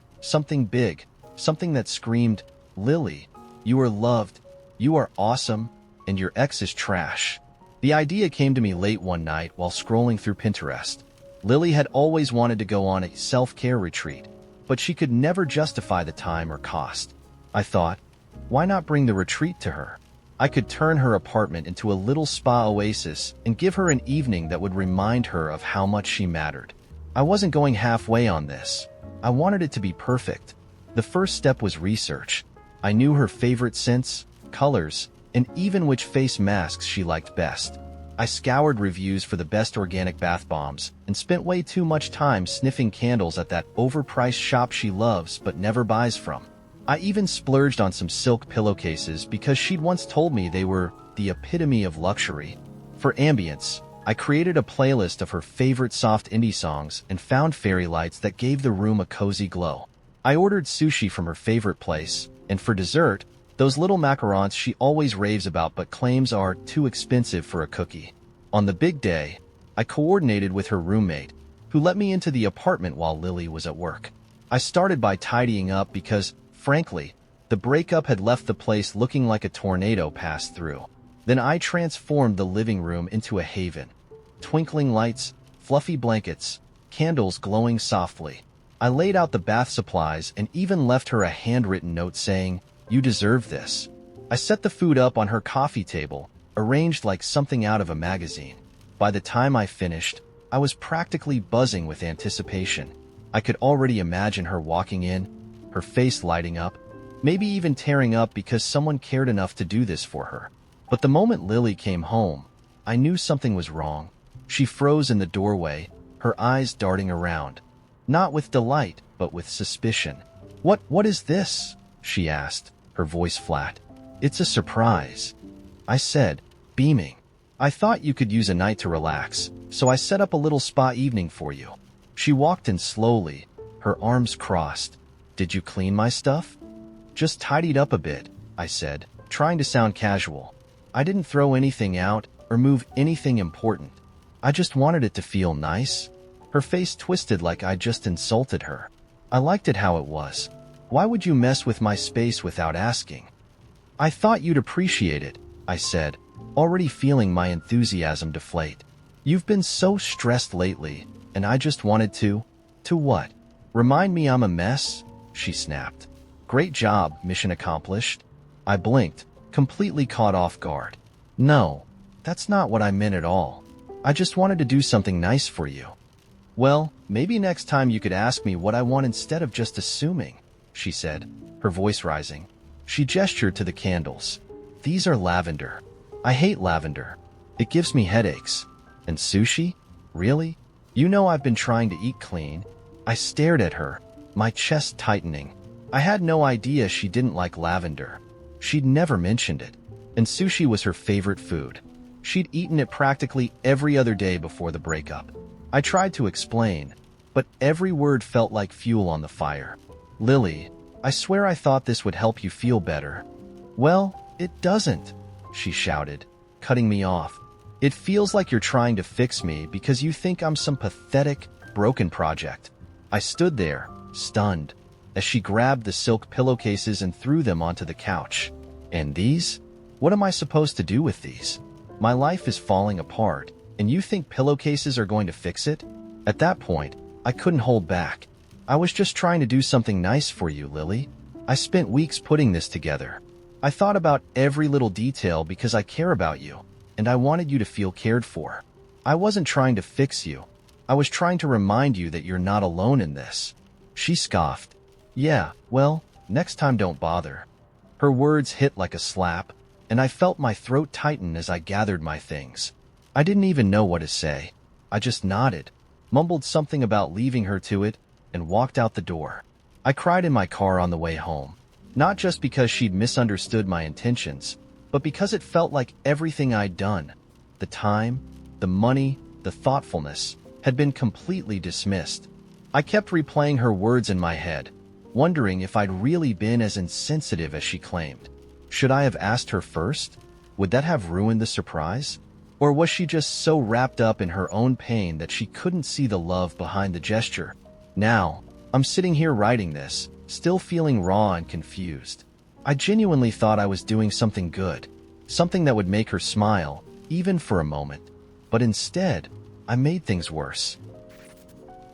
big, something that screamed, "Lily, you are loved, you are awesome, and your ex is trash." The idea came to me late one night while scrolling through Pinterest. Lily had always wanted to go on a self-care retreat, but she could never justify the time or cost. I thought, why not bring the retreat to her? I could turn her apartment into a little spa oasis and give her an evening that would remind her of how much she mattered. I wasn't going halfway on this. I wanted it to be perfect. The first step was research. I knew her favorite scents, colors, and even which face masks she liked best. I scoured reviews for the best organic bath bombs and spent way too much time sniffing candles at that overpriced shop she loves but never buys from. I even splurged on some silk pillowcases because she'd once told me they were the epitome of luxury. For ambience, I created a playlist of her favorite soft indie songs and found fairy lights that gave the room a cozy glow. I ordered sushi from her favorite place, and for dessert, those little macarons she always raves about but claims are too expensive for a cookie. On the big day, I coordinated with her roommate, who let me into the apartment while Lily was at work. I started by tidying up because, frankly, the breakup had left the place looking like a tornado passed through. Then I transformed the living room into a haven. Twinkling lights, fluffy blankets, candles glowing softly. I laid out the bath supplies and even left her a handwritten note saying, "You deserve this." I set the food up on her coffee table, arranged like something out of a magazine. By the time I finished, I was practically buzzing with anticipation. I could already imagine her walking in, her face lighting up, maybe even tearing up because someone cared enough to do this for her. But the moment Lily came home, I knew something was wrong. She froze in the doorway, her eyes darting around. Not with delight, but with suspicion. What is this?" she asked, her voice flat. "It's a surprise," I said, beaming. "I thought you could use a night to relax, so I set up a little spa evening for you." She walked in slowly, her arms crossed. "Did you clean my stuff?" "Just tidied up a bit," I said, trying to sound casual. "I didn't throw anything out or move anything important. I just wanted it to feel nice." Her face twisted like I just insulted her. "I liked it how it was. Why would you mess with my space without asking?" "I thought you'd appreciate it," I said, already feeling my enthusiasm deflate. "You've been so stressed lately, and I just wanted to..." "To what? Remind me I'm a mess?" she snapped. "Great job, mission accomplished." I blinked, completely caught off guard. "No, that's not what I meant at all. I just wanted to do something nice for you. Well, maybe next time you could ask me what I want instead of just assuming, she said, her voice rising. She gestured to the candles. These are lavender. I hate lavender. It gives me headaches. And sushi? Really? You know I've been trying to eat clean. I stared at her, my chest tightening. I had no idea she didn't like lavender. She'd never mentioned it. And sushi was her favorite food. She'd eaten it practically every other day before the breakup. I tried to explain, but every word felt like fuel on the fire. Lily, I swear I thought this would help you feel better. Well, it doesn't, she shouted, cutting me off. It feels like you're trying to fix me because you think I'm some pathetic, broken project. I stood there, stunned, as she grabbed the silk pillowcases and threw them onto the couch. And these? What am I supposed to do with these? My life is falling apart, and you think pillowcases are going to fix it? At that point, I couldn't hold back. I was just trying to do something nice for you, Lily. I spent weeks putting this together. I thought about every little detail because I care about you, and I wanted you to feel cared for. I wasn't trying to fix you. I was trying to remind you that you're not alone in this. She scoffed. Yeah, well, next time don't bother. Her words hit like a slap, and I felt my throat tighten as I gathered my things. I didn't even know what to say. I just nodded, mumbled something about leaving her to it, and walked out the door. I cried in my car on the way home, not just because she'd misunderstood my intentions, but because it felt like everything I'd done, the time, the money, the thoughtfulness, had been completely dismissed. I kept replaying her words in my head, wondering if I'd really been as insensitive as she claimed. Should I have asked her first? Would that have ruined the surprise? Or was she just so wrapped up in her own pain that she couldn't see the love behind the gesture? Now, I'm sitting here writing this, still feeling raw and confused. I genuinely thought I was doing something good, something that would make her smile, even for a moment. But instead, I made things worse.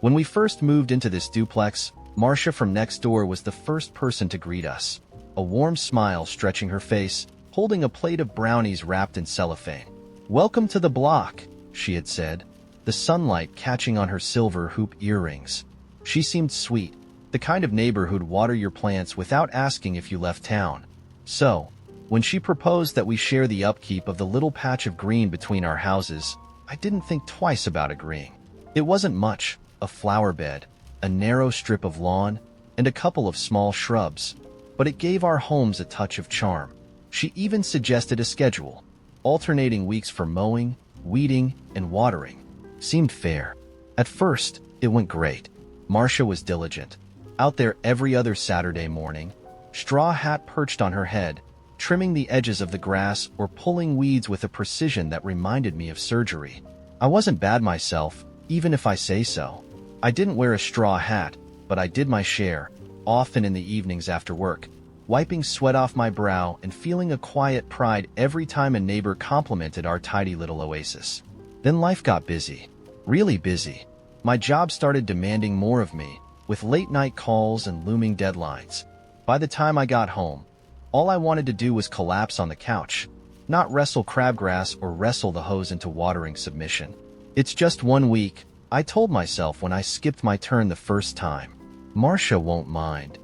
When we first moved into this duplex, Marcia from next door was the first person to greet us, a warm smile stretching her face, holding a plate of brownies wrapped in cellophane. "Welcome to the block," she had said, the sunlight catching on her silver hoop earrings. She seemed sweet, the kind of neighbor who'd water your plants without asking if you left town. So, when she proposed that we share the upkeep of the little patch of green between our houses, I didn't think twice about agreeing. It wasn't much, a flower bed, a narrow strip of lawn, and a couple of small shrubs, but it gave our homes a touch of charm. She even suggested a schedule, alternating weeks for mowing, weeding, and watering. Seemed fair. At first, it went great. Marcia was diligent, out there every other Saturday morning, straw hat perched on her head, trimming the edges of the grass or pulling weeds with a precision that reminded me of surgery. I wasn't bad myself, even if I say so. I didn't wear a straw hat, but I did my share, often in the evenings after work, wiping sweat off my brow and feeling a quiet pride every time a neighbor complimented our tidy little oasis. Then life got busy, really busy. My job started demanding more of me, with late-night calls and looming deadlines. By the time I got home, all I wanted to do was collapse on the couch, not wrestle crabgrass or wrestle the hose into watering submission. It's just 1 week, I told myself when I skipped my turn the first time. Marcia won't mind.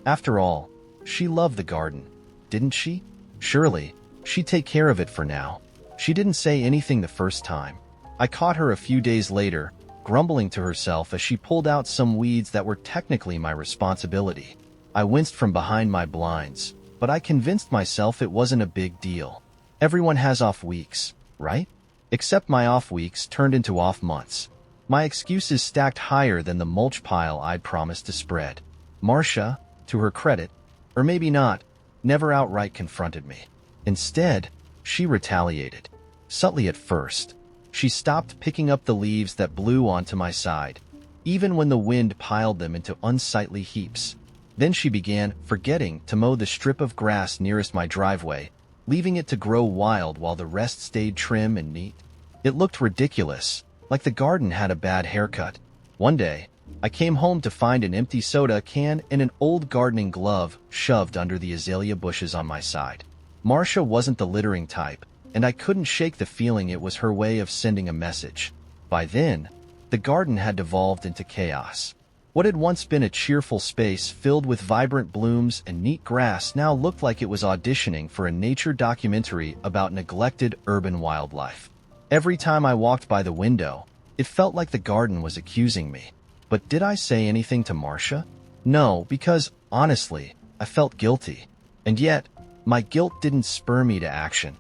After all, she loved the garden, didn't she? Surely, she'd take care of it for now. She didn't say anything the first time. I caught her a few days later, grumbling to herself as she pulled out some weeds that were technically my responsibility. I winced from behind my blinds, but I convinced myself it wasn't a big deal. Everyone has off weeks, right? Except my off weeks turned into off months. My excuses stacked higher than the mulch pile I'd promised to spread. Marcia, to her credit, or maybe not, never outright confronted me. Instead, she retaliated. Subtly at first. She stopped picking up the leaves that blew onto my side, even when the wind piled them into unsightly heaps. Then she began forgetting to mow the strip of grass nearest my driveway, leaving it to grow wild while the rest stayed trim and neat. It looked ridiculous, like the garden had a bad haircut. One day, I came home to find an empty soda can and an old gardening glove shoved under the azalea bushes on my side. Marcia wasn't the littering type, and I couldn't shake the feeling it was her way of sending a message. By then, the garden had devolved into chaos. What had once been a cheerful space filled with vibrant blooms and neat grass now looked like it was auditioning for a nature documentary about neglected urban wildlife. Every time I walked by the window, it felt like the garden was accusing me. But did I say anything to Marcia? No, because, honestly, I felt guilty. And yet, my guilt didn't spur me to action.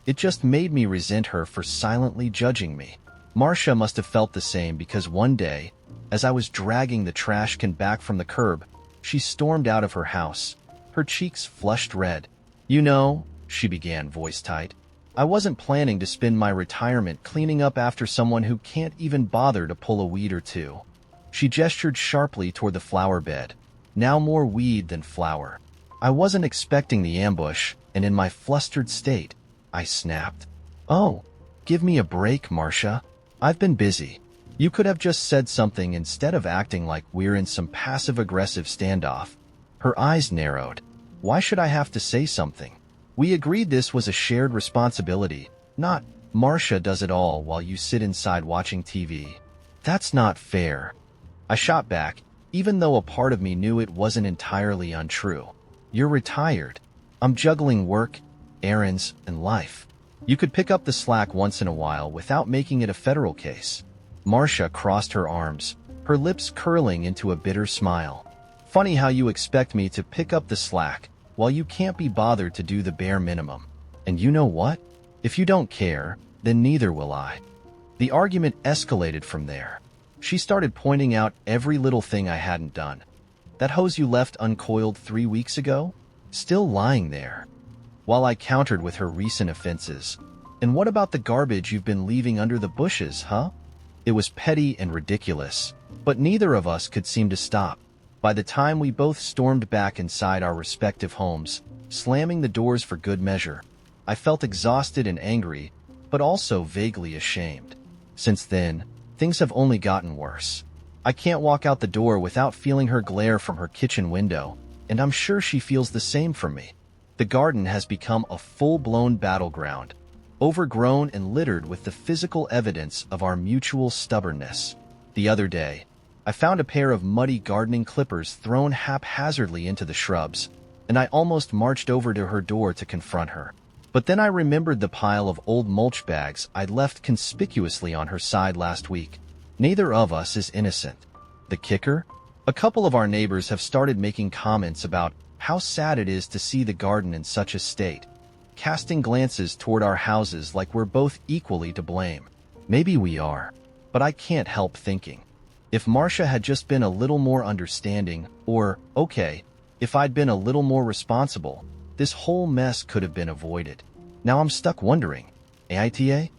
It just made me resent her for silently judging me. Marcia must have felt the same because one day, as I was dragging the trash can back from the curb, she stormed out of her house, her cheeks flushed red. "You know," she began, voice tight, "I wasn't planning to spend my retirement cleaning up after someone who can't even bother to pull a weed or two." She gestured sharply toward the flower bed, now more weed than flower. I wasn't expecting the ambush, and in my flustered state, I snapped, "Oh, give me a break, Marcia. I've been busy." You could have just said something instead of acting like we're in some passive-aggressive standoff. Her eyes narrowed. Why should I have to say something? We agreed this was a shared responsibility, not Marcia does it all while you sit inside watching TV. That's not fair. I shot back, even though a part of me knew it wasn't entirely untrue. You're retired. I'm juggling work, errands, and life. You could pick up the slack once in a while without making it a federal case. Marcia crossed her arms, her lips curling into a bitter smile. Funny how you expect me to pick up the slack while you can't be bothered to do the bare minimum. And you know what? If you don't care, then neither will I. The argument escalated from there. She started pointing out every little thing I hadn't done. That hose you left uncoiled 3 weeks ago? Still lying there. While I countered with her recent offenses. And what about the garbage you've been leaving under the bushes, huh? It was petty and ridiculous, but neither of us could seem to stop. By the time we both stormed back inside our respective homes, slamming the doors for good measure, I felt exhausted and angry, but also vaguely ashamed. Since then, things have only gotten worse. I can't walk out the door without feeling her glare from her kitchen window, and I'm sure she feels the same from me. The garden has become a full-blown battleground, overgrown and littered with the physical evidence of our mutual stubbornness. The other day, I found a pair of muddy gardening clippers thrown haphazardly into the shrubs, and I almost marched over to her door to confront her. But then I remembered the pile of old mulch bags I'd left conspicuously on her side last week. Neither of us is innocent. The kicker? A couple of our neighbors have started making comments about how sad it is to see the garden in such a state, casting glances toward our houses like we're both equally to blame. Maybe we are, but I can't help thinking. If Marcia had just been a little more understanding, or, okay, if I'd been a little more responsible, this whole mess could have been avoided. Now I'm stuck wondering, AITA?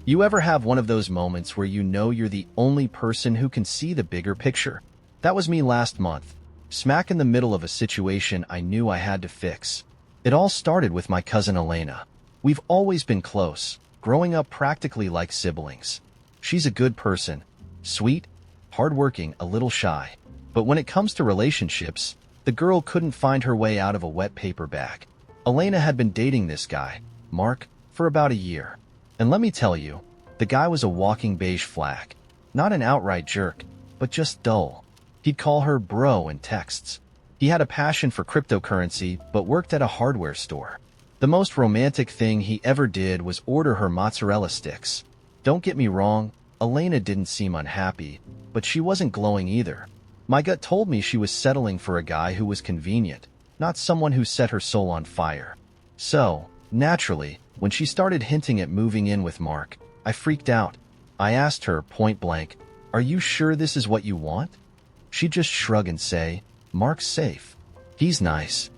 You ever have one of those moments where you know you're the only person who can see the bigger picture? That was me last month, smack in the middle of a situation I knew I had to fix. It all started with my cousin Elena. We've always been close, growing up practically like siblings. She's a good person, sweet, hardworking, a little shy. But when it comes to relationships, the girl couldn't find her way out of a wet paper bag. Elena had been dating this guy, Mark, for about a year. And let me tell you, the guy was a walking beige flag. Not an outright jerk, but just dull. He'd call her bro in texts. He had a passion for cryptocurrency, but worked at a hardware store. The most romantic thing he ever did was order her mozzarella sticks. Don't get me wrong, Elena didn't seem unhappy, but she wasn't glowing either. My gut told me she was settling for a guy who was convenient, not someone who set her soul on fire. So, naturally, when she started hinting at moving in with Mark, I freaked out. I asked her point blank, "Are you sure this is what you want?" She'd just shrug and say, "Mark's safe. He's nice."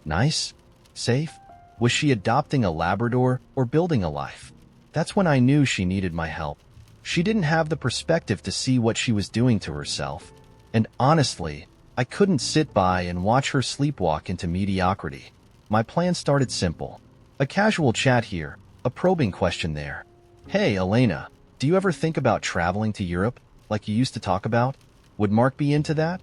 Nice? Safe? Was she adopting a Labrador or building a life? That's when I knew she needed my help. She didn't have the perspective to see what she was doing to herself. And honestly, I couldn't sit by and watch her sleepwalk into mediocrity. My plan started simple. A casual chat here, a probing question there. "Hey, Elena, do you ever think about traveling to Europe, like you used to talk about? Would Mark be into that?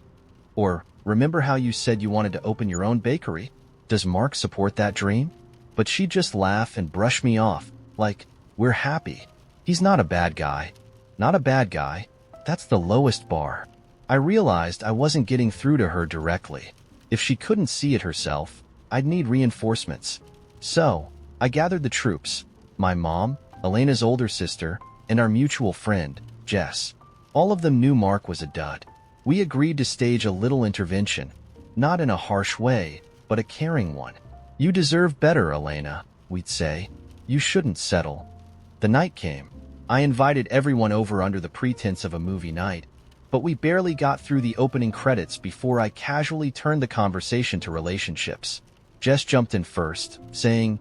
Or, remember how you said you wanted to open your own bakery? Does Mark support that dream?" But she'd just laugh and brush me off, like, we're happy. He's not a bad guy. Not a bad guy. That's the lowest bar. I realized I wasn't getting through to her directly. If she couldn't see it herself, I'd need reinforcements. So, I gathered the troops. My mom, Elena's older sister, and our mutual friend, Jess. All of them knew Mark was a dud. We agreed to stage a little intervention. Not in a harsh way, but a caring one. You deserve better, Elena, we'd say. You shouldn't settle. The night came. I invited everyone over under the pretense of a movie night, but we barely got through the opening credits before I casually turned the conversation to relationships. Jess jumped in first, saying,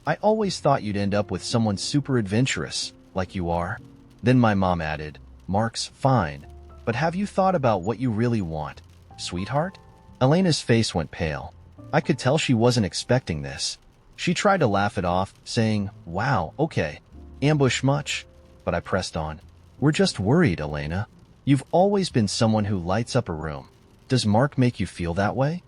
I always thought you'd end up with someone super adventurous, like you are. Then my mom added, Mark's fine, but have you thought about what you really want, sweetheart? Elena's face went pale. I could tell she wasn't expecting this. She tried to laugh it off, saying, wow, okay, ambush much? But I pressed on. We're just worried, Elena. You've always been someone who lights up a room. Does Mark make you feel that way?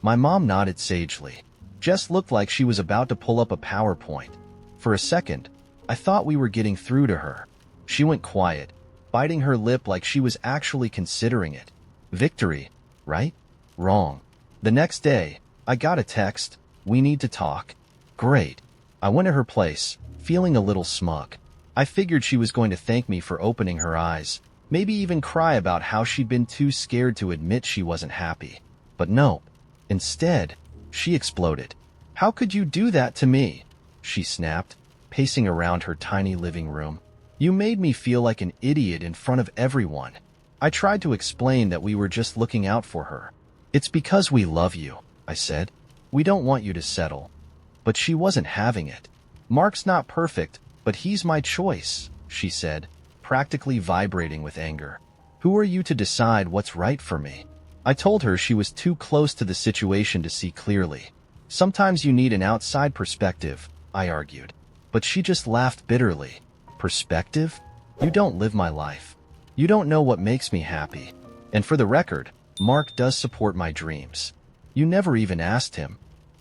My mom nodded sagely. Jess looked like she was about to pull up a PowerPoint. For a second, I thought we were getting through to her. She went quiet, biting her lip like she was actually considering it. Victory, right? Wrong. The next day, I got a text, we need to talk. Great. I went to her place, feeling a little smug. I figured she was going to thank me for opening her eyes, maybe even cry about how she'd been too scared to admit she wasn't happy. But no. Instead, she exploded. How could you do that to me? She snapped, pacing around her tiny living room. You made me feel like an idiot in front of everyone. I tried to explain that we were just looking out for her. It's because we love you, I said. We don't want you to settle. But she wasn't having it. Mark's not perfect, but he's my choice, she said, practically vibrating with anger. Who are you to decide what's right for me? I told her she was too close to the situation to see clearly. Sometimes you need an outside perspective, I argued. But she just laughed bitterly. Perspective? You don't live my life. You don't know what makes me happy. And for the record, Mark does support my dreams. You never even asked him.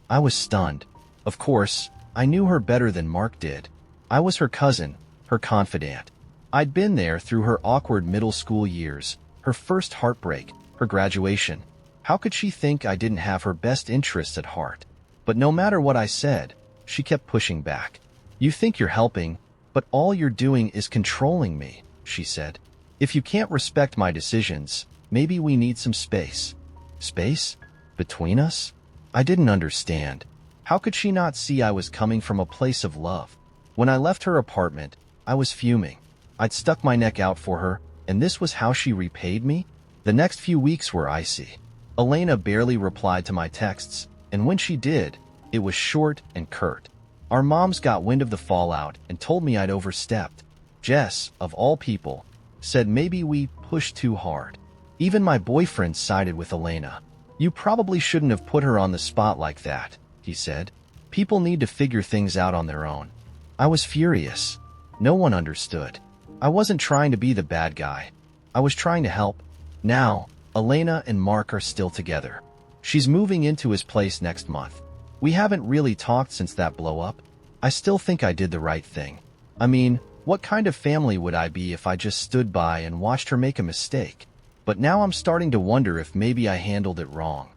I was stunned. Of course, I knew her better than Mark did. I was her cousin, her confidant. I'd been there through her awkward middle school years, her first heartbreak, her graduation. How could she think I didn't have her best interests at heart? But no matter what I said, she kept pushing back. You think you're helping, but all you're doing is controlling me, she said. If you can't respect my decisions, maybe we need some space. Space? Between us? I didn't understand. How could she not see I was coming from a place of love? When I left her apartment, I was fuming. I'd stuck my neck out for her, and this was how she repaid me? The next few weeks were icy. Elena barely replied to my texts, and when she did, it was short and curt. Our moms got wind of the fallout and told me I'd overstepped. Jess, of all people, said maybe we pushed too hard. Even my boyfriend sided with Elena. You probably shouldn't have put her on the spot like that, he said. People need to figure things out on their own. I was furious. No one understood. I wasn't trying to be the bad guy. I was trying to help. Now, Elena and Mark are still together. She's moving into his place next month. We haven't really talked since that blow-up. I still think I did the right thing. I mean, what kind of family would I be if I just stood by and watched her make a mistake? But now I'm starting to wonder if maybe I handled it wrong.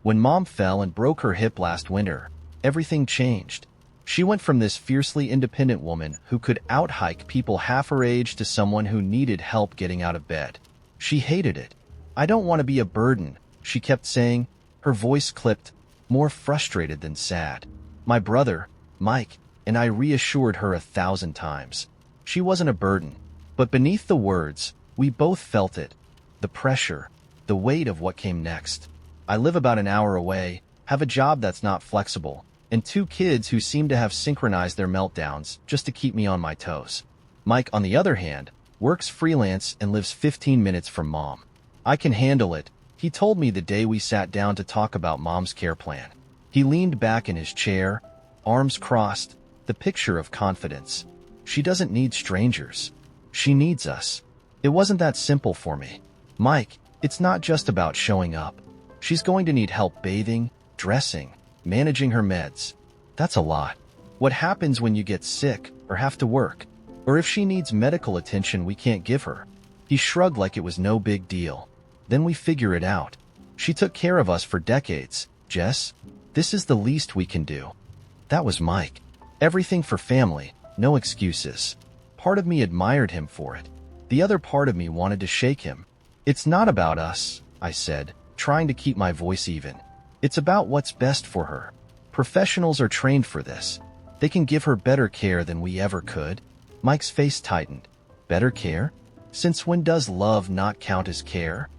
When Mom fell and broke her hip last winter, everything changed. She went from this fiercely independent woman who could out-hike people half her age to someone who needed help getting out of bed. She hated it. I don't want to be a burden, she kept saying, her voice clipped, more frustrated than sad. My brother, Mike, and I reassured her 1,000 times. She wasn't a burden. But beneath the words, we both felt it. The pressure, the weight of what came next. I live about an hour away, have a job that's not flexible, and 2 kids who seem to have synchronized their meltdowns just to keep me on my toes. Mike, on the other hand, works freelance and lives 15 minutes from Mom. I can handle it, he told me the day we sat down to talk about Mom's care plan. He leaned back in his chair, arms crossed, the picture of confidence. She doesn't need strangers. She needs us. It wasn't that simple for me. Mike, it's not just about showing up. She's going to need help bathing, dressing, Managing her meds. That's a lot. What happens when you get sick or have to work? Or if she needs medical attention we can't give her? He shrugged like it was no big deal. Then we figure it out. She took care of us for decades, Jess. This is the least we can do. That was Mike. Everything for family, no excuses. Part of me admired him for it. The other part of me wanted to shake him. It's not about us, I said, trying to keep my voice even. It's about what's best for her. Professionals are trained for this. They can give her better care than we ever could. Mike's face tightened. Better care? Since when does love not count as care?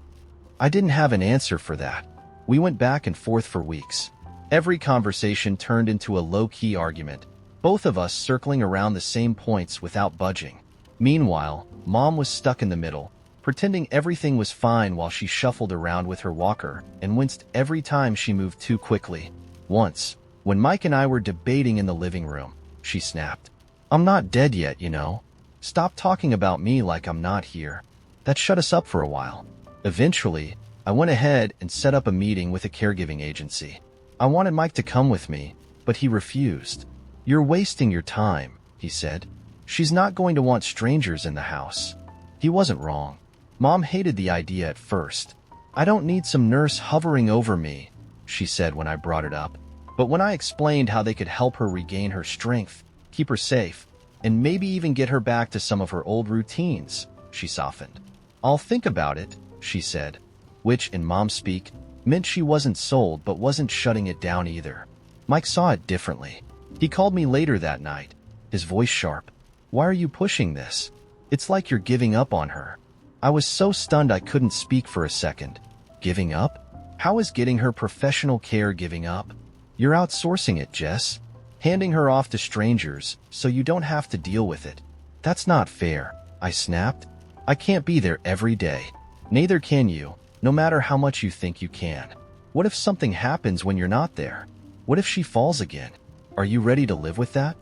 I didn't have an answer for that. We went back and forth for weeks. Every conversation turned into a low-key argument, both of us circling around the same points without budging. Meanwhile, Mom was stuck in the middle, pretending everything was fine while she shuffled around with her walker and winced every time she moved too quickly. Once, when Mike and I were debating in the living room, she snapped, "I'm not dead yet, you know. Stop talking about me like I'm not here." That shut us up for a while. Eventually, I went ahead and set up a meeting with a caregiving agency. I wanted Mike to come with me, but he refused. "You're wasting your time," he said. "She's not going to want strangers in the house." He wasn't wrong. Mom hated the idea at first. "I don't need some nurse hovering over me," she said when I brought it up. But when I explained how they could help her regain her strength, keep her safe, and maybe even get her back to some of her old routines, she softened. "I'll think about it," she said, which, in Mom speak, meant she wasn't sold but wasn't shutting it down either. Mike saw it differently. He called me later that night, his voice sharp. "Why are you pushing this? It's like you're giving up on her." I was so stunned I couldn't speak for a second. Giving up? How is getting her professional care giving up? "You're outsourcing it, Jess. Handing her off to strangers so you don't have to deal with it. That's not fair," I snapped. "I can't be there every day. Neither can you, no matter how much you think you can. What if something happens when you're not there? What if she falls again? Are you ready to live with that?"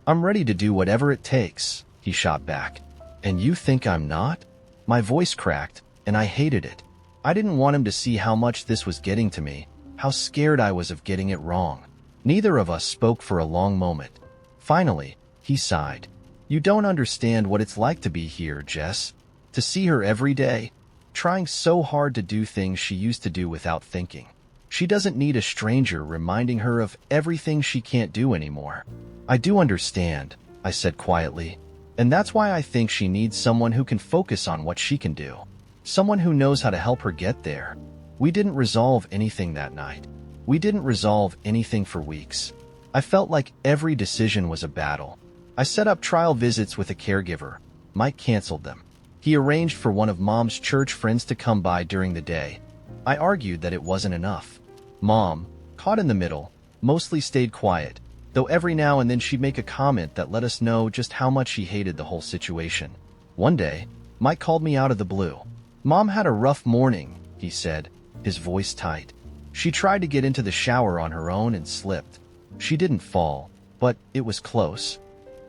"I'm ready to do whatever it takes," he shot back. "And you think I'm not?" My voice cracked, and I hated it. I didn't want him to see how much this was getting to me, how scared I was of getting it wrong. Neither of us spoke for a long moment. Finally, he sighed. "You don't understand what it's like to be here, Jess. To see her every day, trying so hard to do things she used to do without thinking. She doesn't need a stranger reminding her of everything she can't do anymore." "I do understand," I said quietly. "And that's why I think she needs someone who can focus on what she can do. Someone who knows how to help her get there." We didn't resolve anything that night. We didn't resolve anything for weeks. I felt like every decision was a battle. I set up trial visits with a caregiver. Mike canceled them. He arranged for one of Mom's church friends to come by during the day. I argued that it wasn't enough. Mom, caught in the middle, mostly stayed quiet, though every now and then she'd make a comment that let us know just how much she hated the whole situation. One day, Mike called me out of the blue. "Mom had a rough morning," he said, his voice tight. "She tried to get into the shower on her own and slipped. She didn't fall, but it was close."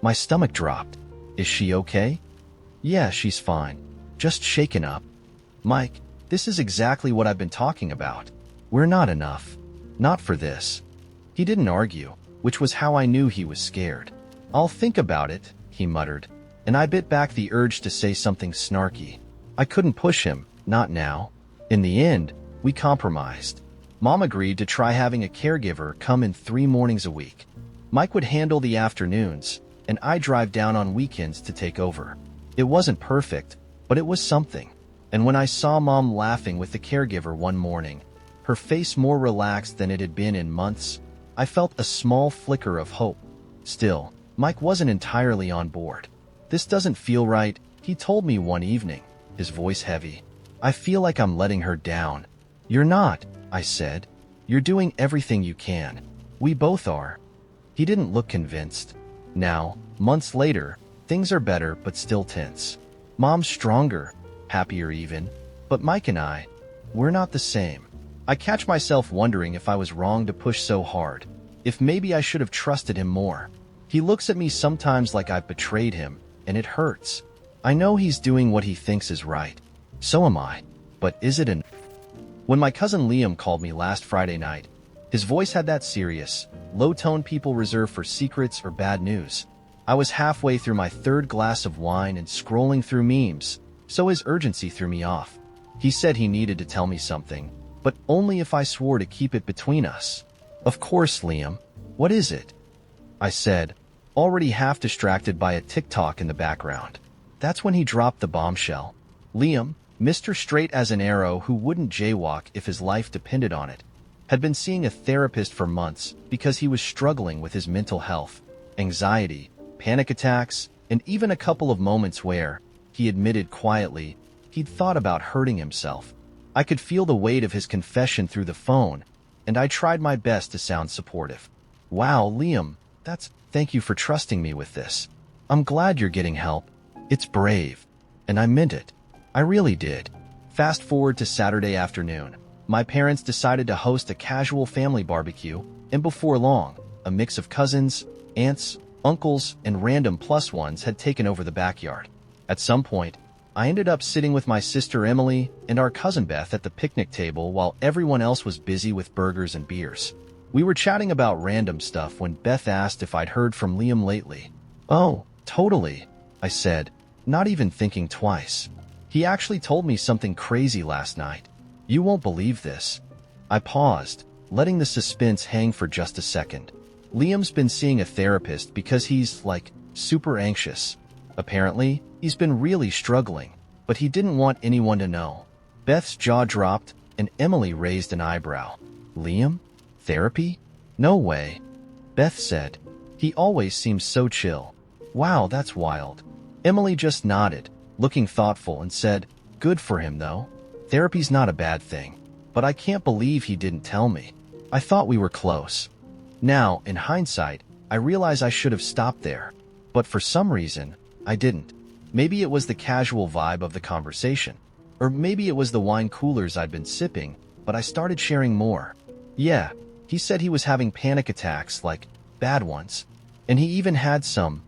My stomach dropped. "Is she okay?" "Yeah, she's fine. Just shaken up." "Mike, this is exactly what I've been talking about. We're not enough. Not for this." He didn't argue, which was how I knew he was scared. "I'll think about it," he muttered, and I bit back the urge to say something snarky. I couldn't push him, not now. In the end, we compromised. Mom agreed to try having a caregiver come in 3 mornings a week. Mike would handle the afternoons, and I'd drive down on weekends to take over. It wasn't perfect, but it was something. And when I saw Mom laughing with the caregiver one morning, her face more relaxed than it had been in months, I felt a small flicker of hope. Still, Mike wasn't entirely on board. "This doesn't feel right," he told me one evening, his voice heavy. "I feel like I'm letting her down." "You're not," I said. "You're doing everything you can. We both are." He didn't look convinced. Now, months later, things are better but still tense. Mom's stronger, happier even, but Mike and we're not the same. I catch myself wondering if I was wrong to push so hard, if maybe I should have trusted him more. He looks at me sometimes like I've betrayed him, and it hurts. I know he's doing what he thinks is right. So am I. But is it enough? When my cousin Liam called me last Friday night, His voice had that serious, low tone people reserve for secrets or bad news. I was halfway through my third glass of wine and scrolling through memes, so his urgency threw me off. He said he needed to tell me something, but only if I swore to keep it between us. Of course, Liam. What is it? I said, already half distracted by a TikTok in the background. That's when he dropped the bombshell. Liam, Mr. Straight as an Arrow who wouldn't jaywalk if his life depended on it, had been seeing a therapist for months because he was struggling with his mental health, anxiety, panic attacks, and even a couple of moments where, he admitted quietly, he'd thought about hurting himself. I could feel the weight of his confession through the phone, and I tried my best to sound supportive. Wow, Liam, thank you for trusting me with this. I'm glad you're getting help. It's brave. And I meant it. I really did. Fast forward to Saturday afternoon. My parents decided to host a casual family barbecue, and before long, a mix of cousins, aunts, uncles, and random plus ones had taken over the backyard. At some point, I ended up sitting with my sister Emily and our cousin Beth at the picnic table while everyone else was busy with burgers and beers. We were chatting about random stuff when Beth asked if I'd heard from Liam lately. Oh, totally, I said, not even thinking twice. He actually told me something crazy last night. You won't believe this. I paused, letting the suspense hang for just a second. Liam's been seeing a therapist because he's, super anxious. Apparently, he's been really struggling, but he didn't want anyone to know. Beth's jaw dropped, and Emily raised an eyebrow. Liam? Therapy? No way. Beth said. He always seems so chill. Wow, that's wild. Emily just nodded, looking thoughtful, and said, good for him, though. Therapy's not a bad thing, but I can't believe he didn't tell me. I thought we were close. Now, in hindsight, I realize I should have stopped there, but for some reason, I didn't. Maybe it was the casual vibe of the conversation, or maybe it was the wine coolers I'd been sipping, but I started sharing more. Yeah, he said he was having panic attacks, bad ones, and he even had some,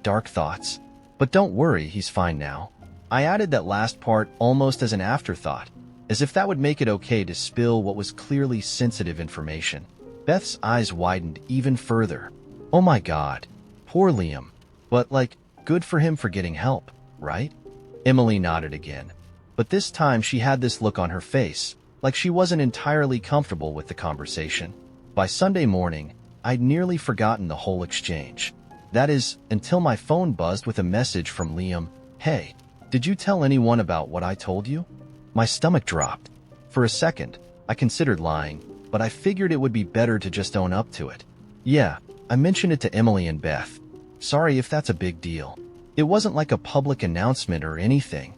dark thoughts. But don't worry, he's fine now. I added that last part almost as an afterthought, as if that would make it okay to spill what was clearly sensitive information. Beth's eyes widened even further. Oh my God, poor Liam. But, good for him for getting help, right? Emily nodded again. But this time she had this look on her face, like she wasn't entirely comfortable with the conversation. By Sunday morning, I'd nearly forgotten the whole exchange. That is, until my phone buzzed with a message from Liam. Hey, did you tell anyone about what I told you? My stomach dropped. For a second, I considered lying, but I figured it would be better to just own up to it. Yeah, I mentioned it to Emily and Beth. Sorry if that's a big deal. It wasn't like a public announcement or anything.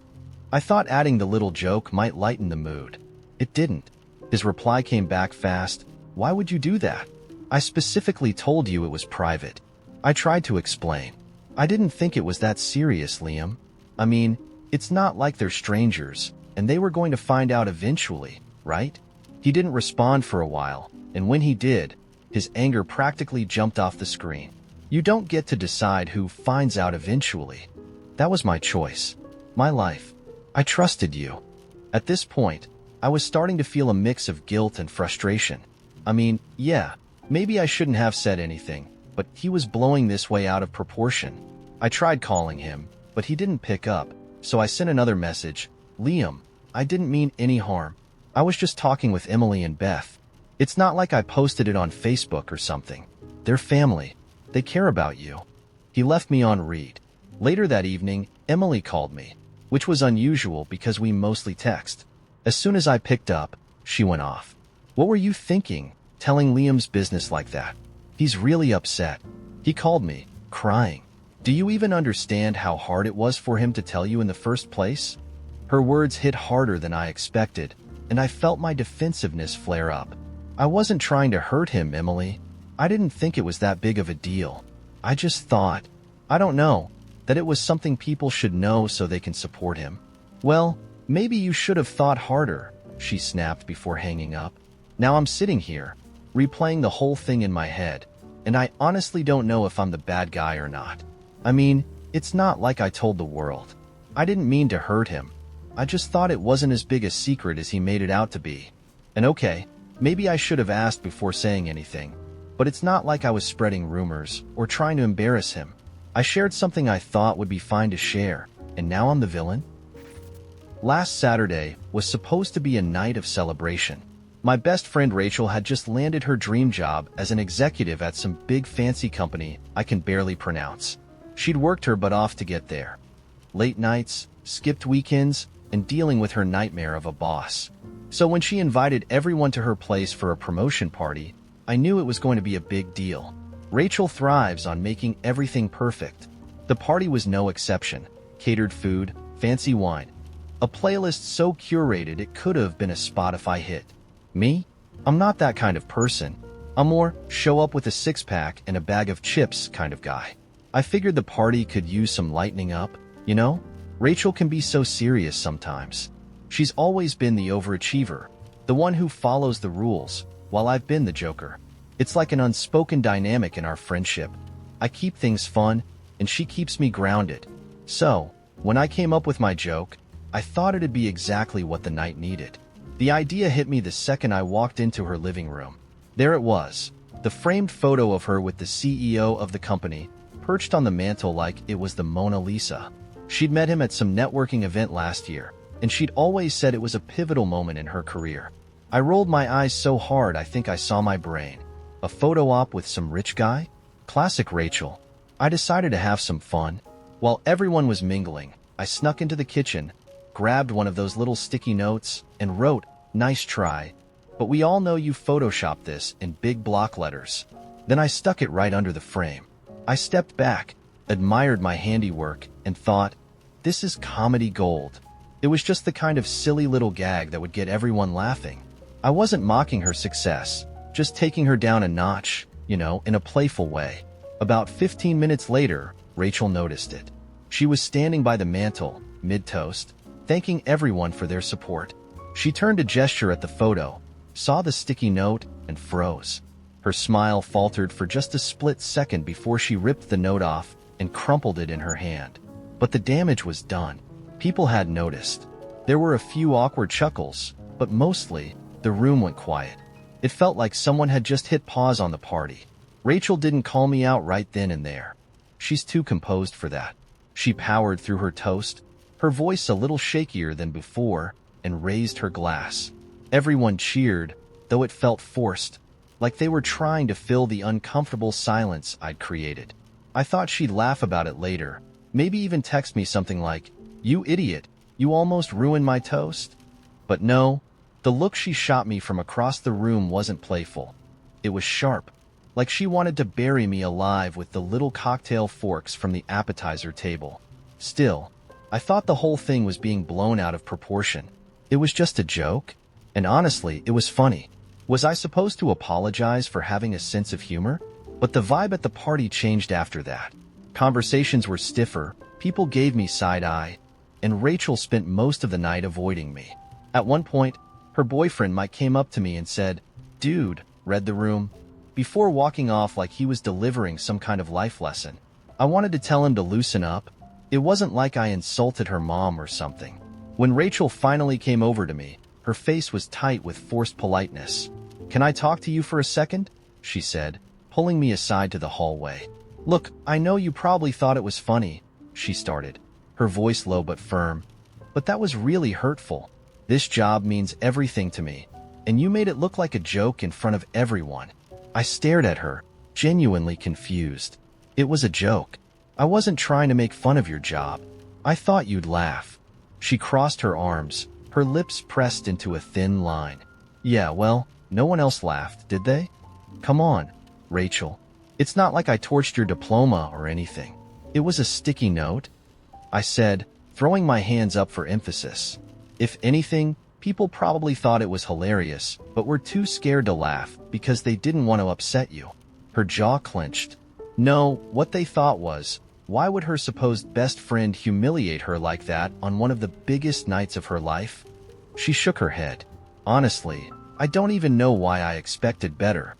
I thought adding the little joke might lighten the mood. It didn't. His reply came back fast. Why would you do that? I specifically told you it was private. I tried to explain. I didn't think it was that serious, Liam. I mean, it's not like they're strangers, and they were going to find out eventually, right? He didn't respond for a while, and when he did, his anger practically jumped off the screen. You don't get to decide who finds out eventually. That was my choice. My life. I trusted you. At this point, I was starting to feel a mix of guilt and frustration. I mean, yeah, maybe I shouldn't have said anything, but he was blowing this way out of proportion. I tried calling him, but he didn't pick up, so I sent another message. Liam, I didn't mean any harm. I was just talking with Emily and Beth. It's not like I posted it on Facebook or something. They're family. They care about you. He left me on read. Later that evening, Emily called me, which was unusual because we mostly text. As soon as I picked up, she went off. What were you thinking, telling Liam's business like that? He's really upset. He called me, crying. Do you even understand how hard it was for him to tell you in the first place? Her words hit harder than I expected, and I felt my defensiveness flare up. I wasn't trying to hurt him, Emily. I didn't think it was that big of a deal. I just thought, I don't know, that it was something people should know so they can support him. Well, maybe you should have thought harder, she snapped before hanging up. Now I'm sitting here, replaying the whole thing in my head, and I honestly don't know if I'm the bad guy or not. I mean, it's not like I told the world. I didn't mean to hurt him. I just thought it wasn't as big a secret as he made it out to be. And okay, Maybe I should have asked before saying anything, but it's not like I was spreading rumors or trying to embarrass him. I shared something I thought would be fine to share, and now I'm the villain? Last Saturday was supposed to be a night of celebration. My best friend Rachel had just landed her dream job as an executive at some big fancy company I can barely pronounce. She'd worked her butt off to get there. Late nights, skipped weekends, and dealing with her nightmare of a boss. So when she invited everyone to her place for a promotion party, I knew it was going to be a big deal. Rachel thrives on making everything perfect. The party was no exception. Catered food, fancy wine, a playlist so curated it could have been a Spotify hit. Me? I'm not that kind of person. I'm more show up with a six-pack and a bag of chips kind of guy. I figured the party could use some lightening up, you know? Rachel can be so serious sometimes. She's always been the overachiever, the one who follows the rules, while I've been the joker. It's like an unspoken dynamic in our friendship. I keep things fun, and she keeps me grounded. So, when I came up with my joke, I thought it'd be exactly what the night needed. The idea hit me the second I walked into her living room. There it was, the framed photo of her with the CEO of the company, perched on the mantel like it was the Mona Lisa. She'd met him at some networking event last year, and she'd always said it was a pivotal moment in her career. I rolled my eyes so hard I think I saw my brain. A photo op with some rich guy? Classic Rachel. I decided to have some fun. While everyone was mingling, I snuck into the kitchen, grabbed one of those little sticky notes, and wrote, "Nice try, but we all know you photoshopped this," in big block letters. Then I stuck it right under the frame. I stepped back, admired my handiwork, and thought, this is comedy gold. It was just the kind of silly little gag that would get everyone laughing. I wasn't mocking her success, just taking her down a notch, in a playful way. About 15 minutes later, Rachel noticed it. She was standing by the mantel, mid-toast, thanking everyone for their support. She turned to gesture at the photo, saw the sticky note, and froze. Her smile faltered for just a split second before she ripped the note off and crumpled it in her hand. But the damage was done. People had noticed. There were a few awkward chuckles, but mostly, the room went quiet. It felt like someone had just hit pause on the party. Rachel didn't call me out right then and there. She's too composed for that. She powered through her toast, her voice a little shakier than before, and raised her glass. Everyone cheered, though it felt forced, like they were trying to fill the uncomfortable silence I'd created. I thought she'd laugh about it later, maybe even text me something like, "You idiot, you almost ruined my toast." But no, the look she shot me from across the room wasn't playful. It was sharp, like she wanted to bury me alive with the little cocktail forks from the appetizer table. Still, I thought the whole thing was being blown out of proportion. It was just a joke, and honestly, it was funny. Was I supposed to apologize for having a sense of humor? But the vibe at the party changed after that. Conversations were stiffer, people gave me side-eye, and Rachel spent most of the night avoiding me. At one point, her boyfriend Mike came up to me and said, "Dude," read the room, before walking off like he was delivering some kind of life lesson. I wanted to tell him to loosen up. It wasn't like I insulted her mom or something. When Rachel finally came over to me, her face was tight with forced politeness. "Can I talk to you for a second?" she said, pulling me aside to the hallway. "Look, I know you probably thought it was funny," she started, her voice low but firm, "but that was really hurtful. This job means everything to me, and you made it look like a joke in front of everyone." I stared at her, genuinely confused. "It was a joke. I wasn't trying to make fun of your job. I thought you'd laugh." She crossed her arms, her lips pressed into a thin line. "Yeah, well, no one else laughed, did they? Come on, Rachel. It's not like I torched your diploma or anything. It was a sticky note," I said, throwing my hands up for emphasis. If anything, people probably thought it was hilarious, but were too scared to laugh because they didn't want to upset you. Her jaw clenched. No, what they thought was, why would her supposed best friend humiliate her like that on one of the biggest nights of her life? She shook her head. "Honestly, I don't even know why I expected better."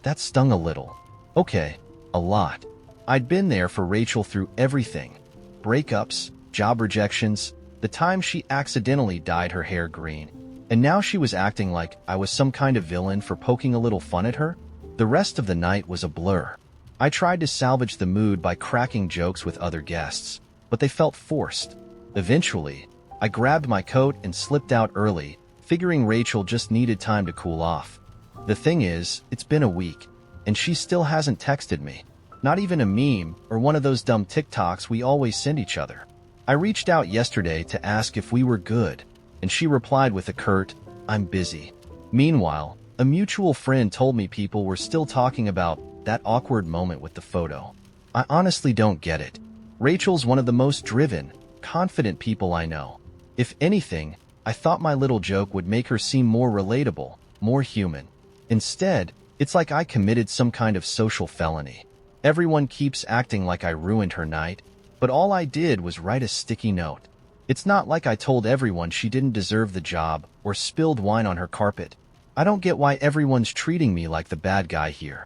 That stung a little. Okay, a lot. I'd been there for Rachel through everything. Breakups, job rejections, the time she accidentally dyed her hair green, And now she was acting like I was some kind of villain for poking a little fun at her? The rest of the night was a blur. I tried to salvage the mood by cracking jokes with other guests, but they felt forced. Eventually, I grabbed my coat and slipped out early, figuring Rachel just needed time to cool off. The thing is, it's been a week, and she still hasn't texted me. Not even a meme or one of those dumb TikToks we always send each other. I reached out yesterday to ask if we were good, and she replied with a curt, "I'm busy." Meanwhile, a mutual friend told me people were still talking about that awkward moment with the photo. I honestly don't get it. Rachel's one of the most driven, confident people I know. If anything, I thought my little joke would make her seem more relatable, more human. Instead, it's like I committed some kind of social felony. Everyone keeps acting like I ruined her night, but all I did was write a sticky note. It's not like I told everyone she didn't deserve the job or spilled wine on her carpet. I don't get why everyone's treating me like the bad guy here.